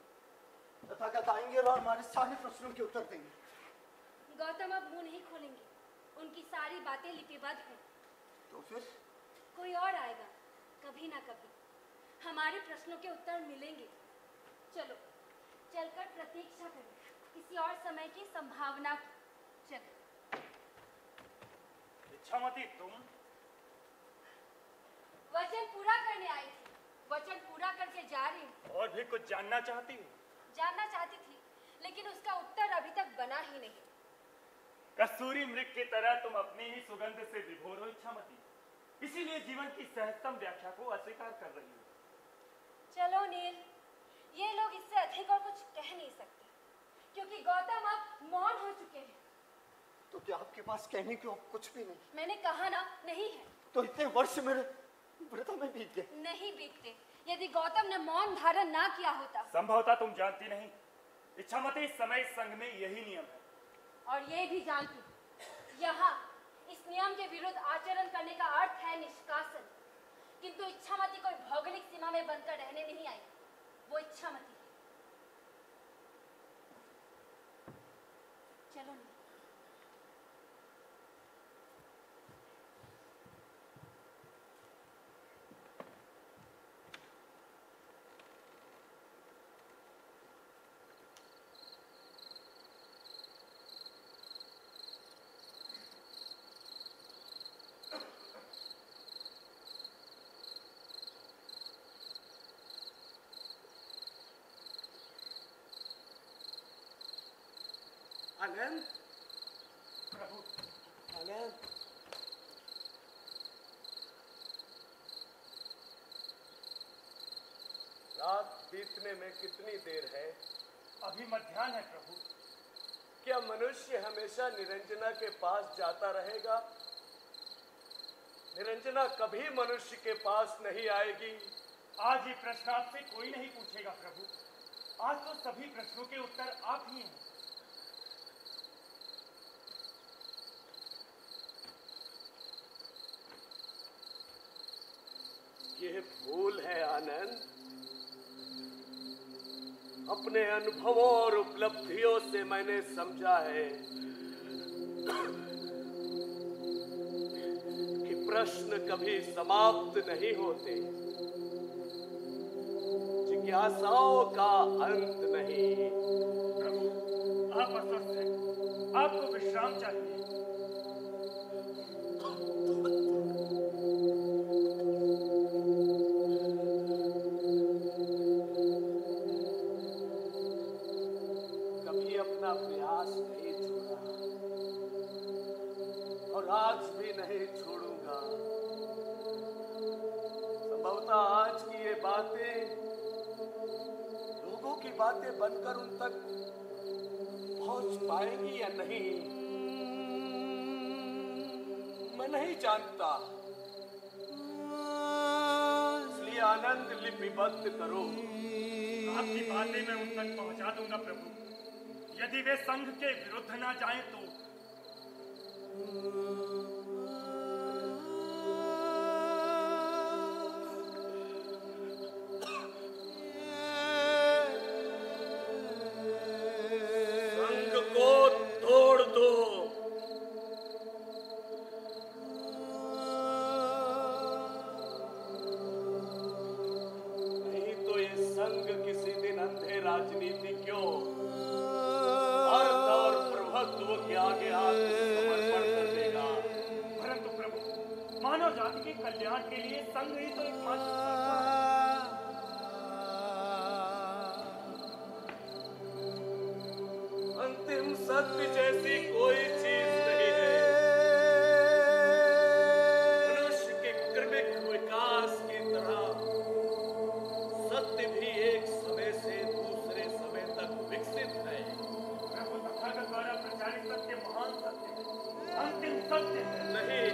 तथागत आएंगे और हमारे सारे प्रश्नों के उत्तर देंगे। गौतम अब मुंह नहीं खोलेंगे। उनकी सारी बातें लिपिबद्ध हैं। तो फिर कोई और आएगा, कभी ना कभी हमारे प्रश्नों के उत्तर मिलेंगे। चलो, चलकर प्रतीक्षा करें किसी और समय की संभावना की। चलो। इच्छामती, तुम? वचन पूरा करने आई थी, वचन पूरा करके जा रही हूँ। और भी कुछ जानना चाहती हो? जानना चाहती थी, लेकिन उसका उत्तर अभी तक बना ही नहीं। कस्तूरी मृग की तरह तुम अपनी ही सुगंध से विभोर हो इच्छामती, इसीलिए जीवन की सहजतम व्याख्या को अस्वीकार कर रही हो। चलो नील, ये लोग इससे अधिक और कुछ कह नहीं सकते, क्योंकि गौतम अब मौन हो चुके हैं। तो क्या आपके पास कहने को कुछ भी नहीं? मैंने कहा ना, नहीं है। तो इतने वर्ष मेरे व्रत में बीत गए। नहीं बीतते। यदि गौतम ने मौन धारण ना किया होता। संभवतः तुम जानती नहीं, इच्छामती इस समय इस संघ में यही नियम है। और ये भी जानती, यहाँ इस नियम के विरुद्ध आचरण करने का अर्थ है निष्कासन। किंतु इच्छामती कोई भौगोलिक सीमा में बनकर रहने नहीं आई, वो इच्छामती है। चलो नहीं। आनंद, प्रभु, आनंद, रात बीतने में कितनी देर है? अभी मध्याह्न है प्रभु। क्या मनुष्य हमेशा निरंजना के पास जाता रहेगा? निरंजना कभी मनुष्य के पास नहीं आएगी। आज ये प्रश्न आपसे कोई नहीं पूछेगा प्रभु। आज तो सभी प्रश्नों के उत्तर आप ही हैं। ये भूल है आनंद। अपने अनुभवों और उपलब्धियों से मैंने समझा है कि प्रश्न कभी समाप्त नहीं होते, जिज्ञासाओं का अंत नहीं। प्रभु, आप अस्वस्थ हैं, आपको विश्राम चाहिए। कभी अपना प्रयास नहीं छोड़ा और आज भी नहीं छोड़ूंगा। संभवतः आज की ये बातें लोगों की बातें बनकर उन तक पहुंच पाएंगी या नहीं, मैं नहीं जानता। इसलिए आनंद लिपिबद्ध करो। आपकी बातें मैं उन तक पहुंचा दूंगा प्रभु। यदि वे संघ के विरुद्ध ना जाएं तो। संघ को तोड़ दो। नहीं तो ये संघ किसी दिन अंधे राजनीतिज्ञों, अर्थ और प्रभुत्व के आगे आत्मसमर्पण कर देगा। परंतु प्रभु, मानव जाति के कल्याण के लिए संघ ही तो एकमात्र संस्था है। अंतिम सत्य जैसी कोई चीज नहीं है। मनुष्य के क्रमिक विकास की तरह सत्य भी एक समय से दूसरे समय तक विकसित है। प्रभु, तथागत द्वारा प्रचारित सत्य महान सत्य है, अंतिम सत्य है। नहीं,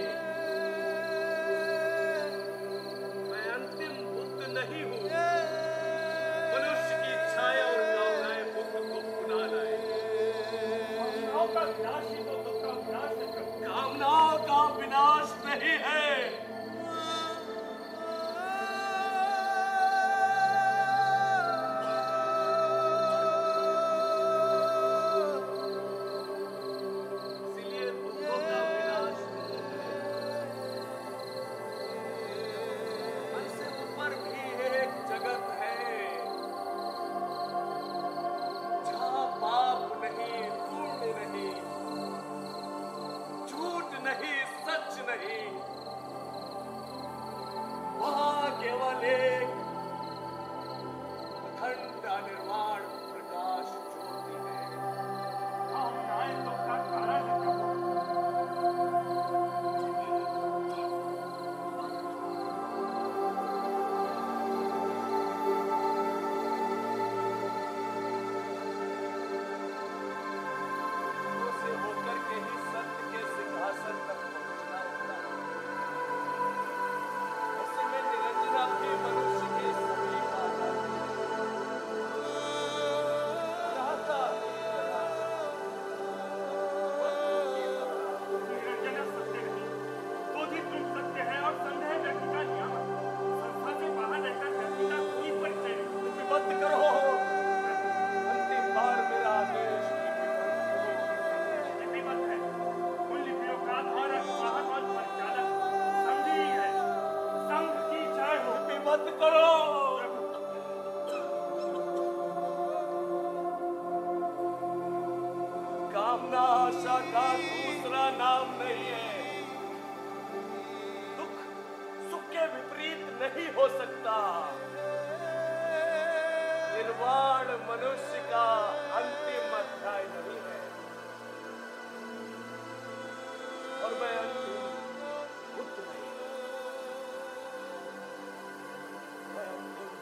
मैं अंतिम बुद्ध नहीं हूँ। मनुष्य की इच्छाएं और कामनाएं बुद्ध को भुला लाए। कामनाओं का विनाश ही तो दुख का विनाश है प्रभु। कामनाओं का विनाश नहीं है। इसीलिए दुखों का विनाश नहीं है। मन से ऊपर भी एक जगत है जहाँ पाप नहीं, पुण्य नहीं, झूठ नहीं, सच नहीं, कामना आशा का दूसरा नाम नहीं है। दुख सुख के विपरीत नहीं हो सकता। निर्वाण मनुष्य का अंतिम अध्याय नहीं है, और मैं अंतिम बुद्ध नहीं, मैं अंतिम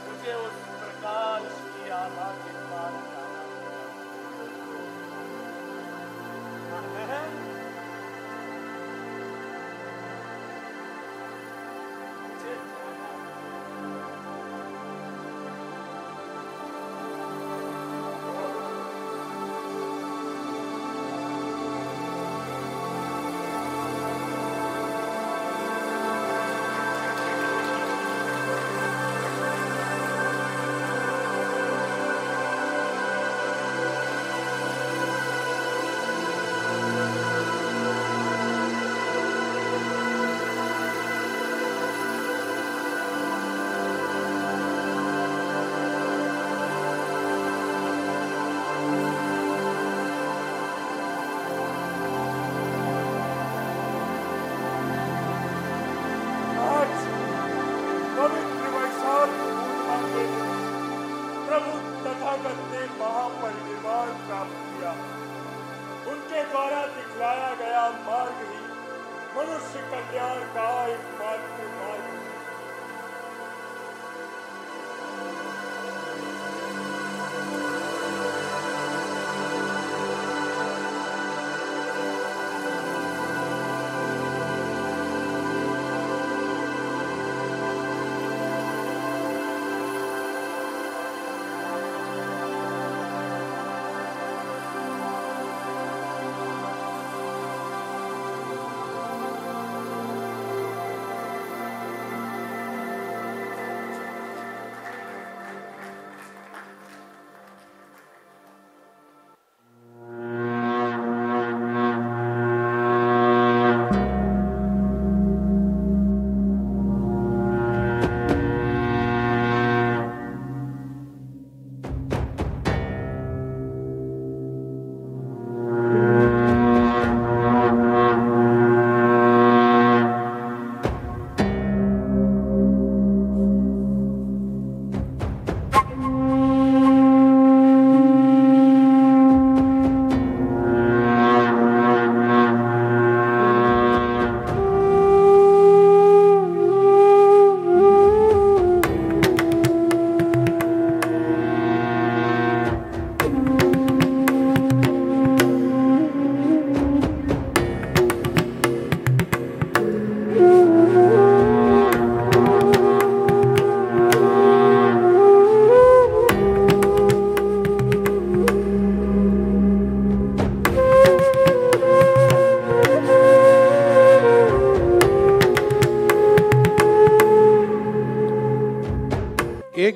मुझे उस प्रकाश की आभा के पास जाना है। मुझे जाना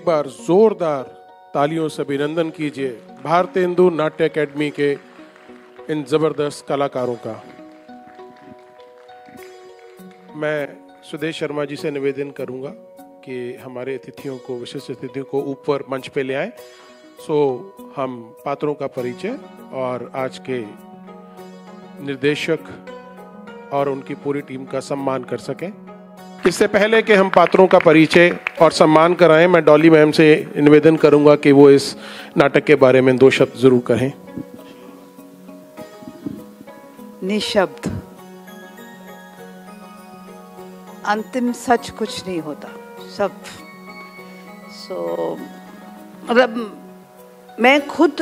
एक बार जोरदार तालियों से अभिनंदन कीजिए भारतेंदु नाट्य अकेडमी के इन जबरदस्त कलाकारों का। मैं सुदेश शर्मा जी से निवेदन करूंगा कि हमारे अतिथियों को, विशिष्ट अतिथियों को ऊपर मंच पे ले आए, सो हम पात्रों का परिचय और आज के निर्देशक और उनकी पूरी टीम का सम्मान कर सकें। इससे पहले कि हम पात्रों का परिचय और सम्मान कराएं, मैं डॉली मैम से निवेदन करूंगा कि वो इस नाटक के बारे में 2 शब्द जरूर कहें। निशब्द, अंतिम सच कुछ नहीं होता, सब। मतलब मैं खुद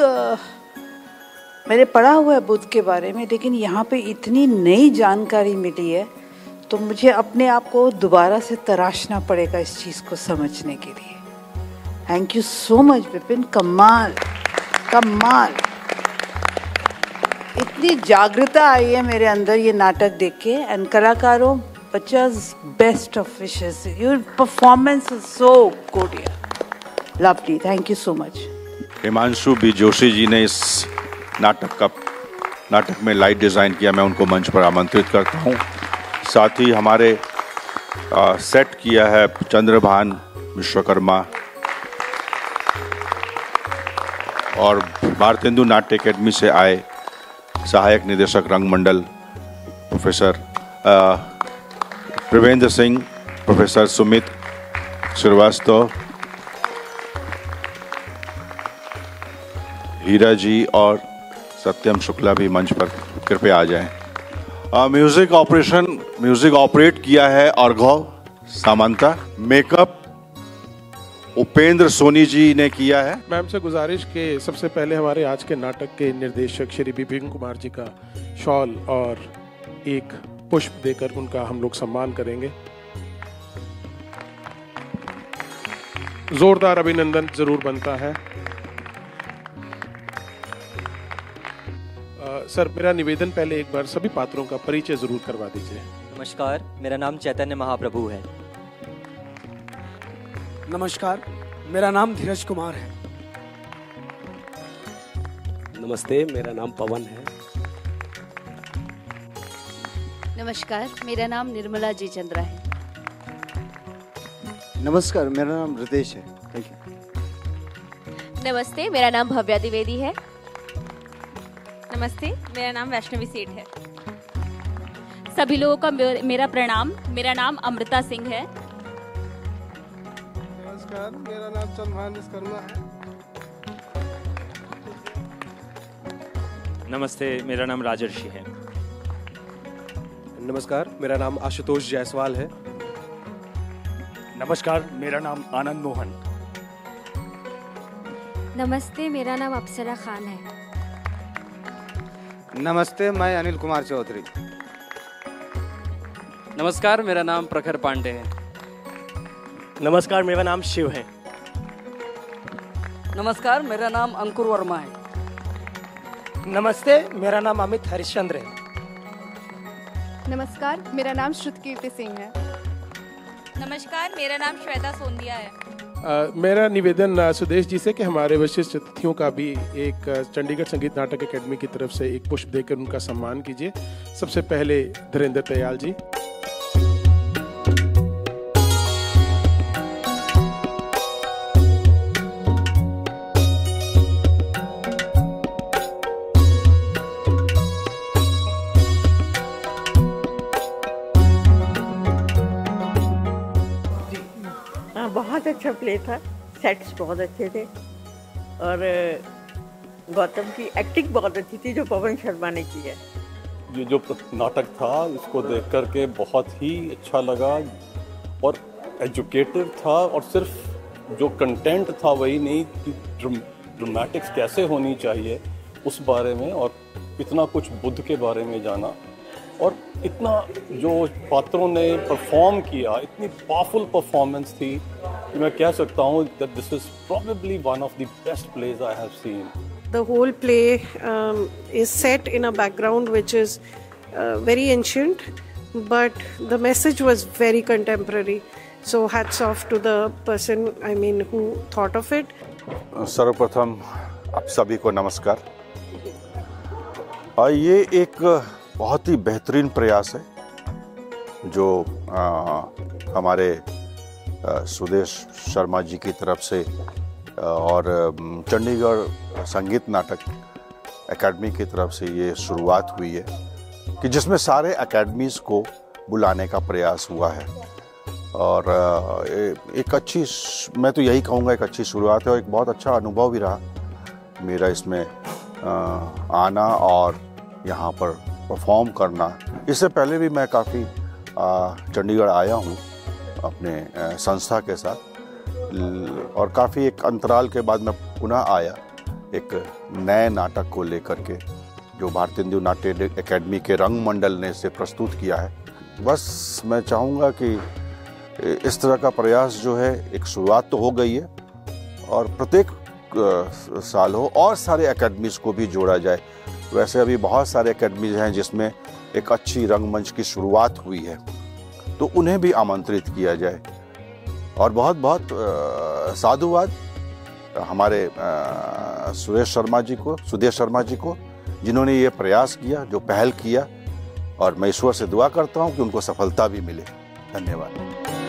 मैंने पढ़ा हुआ है बुद्ध के बारे में, लेकिन यहाँ पे इतनी नई जानकारी मिली है तो मुझे अपने आप को दोबारा से तराशना पड़ेगा इस चीज़ को समझने के लिए। Thank you so much Vipin, कमाल कमाल। इतनी जागरूकता आई है मेरे अंदर ये नाटक देख के। एंड कलाकारों, बच्चा's best of wishes, your performance is so good, lovely, thank you so much. Himanshu B Joshi ji ने इस नाटक में लाइट डिज़ाइन किया, मैं उनको मंच पर आमंत्रित करता हूँ। साथ ही हमारे सेट किया है चंद्रभान विश्वकर्मा और भारतेंदु नाट्य अकेडमी से आए सहायक निदेशक रंगमंडल प्रोफेसर प्रवेंद्र सिंह, प्रोफेसर सुमित श्रीवास्तव, हीरा जी और सत्यम शुक्ला भी मंच पर कृपया आ जाएं। म्यूजिक ऑपरेट किया है अर्घव सामंता। मेकअप उपेंद्र सोनी जी ने किया है। मैम से गुजारिश के सबसे पहले हमारे आज के नाटक के निर्देशक श्री विपिन कुमार जी का शॉल और एक पुष्प देकर उनका हम लोग सम्मान करेंगे। जोरदार अभिनंदन जरूर बनता है। सर, मेरा निवेदन पहले एक बार सभी पात्रों का परिचय जरूर करवा दीजिए। नमस्कार, मेरा नाम चैतन्य महाप्रभु है। नमस्कार, मेरा नाम धीरज कुमार है। नमस्ते, मेरा नाम पवन है। नमस्कार, मेरा नाम निर्मला जी चंद्रा है। नमस्कार, मेरा नाम रितेश है। Thank you. नमस्ते, मेरा नाम भव्या द्विवेदी है। नमस्ते, मेरा नाम वैष्णवी सेठ है। सभी लोगों का मेरा प्रणाम। मेरा नाम अमृता सिंह है। नमस्कार, मेरा नाम चंद्रभान विश्वकर्मा है। नमस्ते, मेरा नाम राजर्षि है। नमस्कार, मेरा नाम आशुतोष जायसवाल है। नमस्कार, मेरा नाम आनंद मोहन। नमस्ते, मेरा नाम अप्सरा खान है। नमस्ते, मैं अनिल कुमार चौधरी। नमस्कार, मेरा नाम प्रखर पांडे है। नमस्कार, मेरा नाम शिव है। नमस्कार, मेरा नाम अंकुर वर्मा है। नमस्ते, मेरा नाम अमित हरिश्चंद्र है। नमस्कार, मेरा नाम श्रुतकीर्ति सिंह है। नमस्कार, मेरा नाम श्वेता सोंदिया है। मेरा निवेदन सुदेश जी से कि हमारे विशिष्ट अतिथियों का भी एक चंडीगढ़ संगीत नाटक अकेडमी की तरफ से एक पुष्प देकर उनका सम्मान कीजिए। सबसे पहले धीरेन्द्र दयाल जी। बहुत अच्छा प्ले था, सेट्स बहुत अच्छे थे और गौतम की एक्टिंग बहुत अच्छी थी जो पवन शर्मा ने की है। ये जो नाटक था इसको देख कर के बहुत ही अच्छा लगा और एजुकेटिव था, और सिर्फ जो कंटेंट था वही नहीं कि ड्रामेटिक्स कैसे होनी चाहिए उस बारे में, और इतना कुछ बुद्ध के बारे में जाना, और इतना जो पात्रों ने परफॉर्म किया, इतनी पावरफुल परफॉर्मेंस थी कि मैं कह सकता हूँ that this is probably one of the best plays I have seen. The whole play is set in a background which is very ancient, but the message was very contemporary. So hats off to the person, I mean, who thought of it. सर्वप्रथम आप सभी को नमस्कार। ये एक बहुत ही बेहतरीन प्रयास है जो हमारे सुदेश शर्मा जी की तरफ से और चंडीगढ़ संगीत नाटक एकेडमी की तरफ से ये शुरुआत हुई है कि जिसमें सारे एकेडमीज़ को बुलाने का प्रयास हुआ है और एक अच्छी, मैं तो यही कहूँगा, एक अच्छी शुरुआत है और एक बहुत अच्छा अनुभव भी रहा मेरा इसमें आना और यहाँ पर परफॉर्म करना। इससे पहले भी मैं काफ़ी चंडीगढ़ आया हूँ अपने संस्था के साथ और काफ़ी एक अंतराल के बाद मैं पुनः आया एक नए नाटक को लेकर के जो भारतेंदु नाट्य एकेडमी के रंग मंडल ने इसे प्रस्तुत किया है। बस मैं चाहूँगा कि इस तरह का प्रयास जो है, एक शुरुआत तो हो गई है और प्रत्येक साल हो और सारे एकेडमीज़ को भी जोड़ा जाए। वैसे अभी बहुत सारे एकेडमीज़ हैं जिसमें एक अच्छी रंगमंच की शुरुआत हुई है, तो उन्हें भी आमंत्रित किया जाए। और बहुत बहुत साधुवाद हमारे सुदेश शर्मा जी को जिन्होंने ये प्रयास किया, जो पहल किया, और मैं ईश्वर से दुआ करता हूँ कि उनको सफलता भी मिले। धन्यवाद।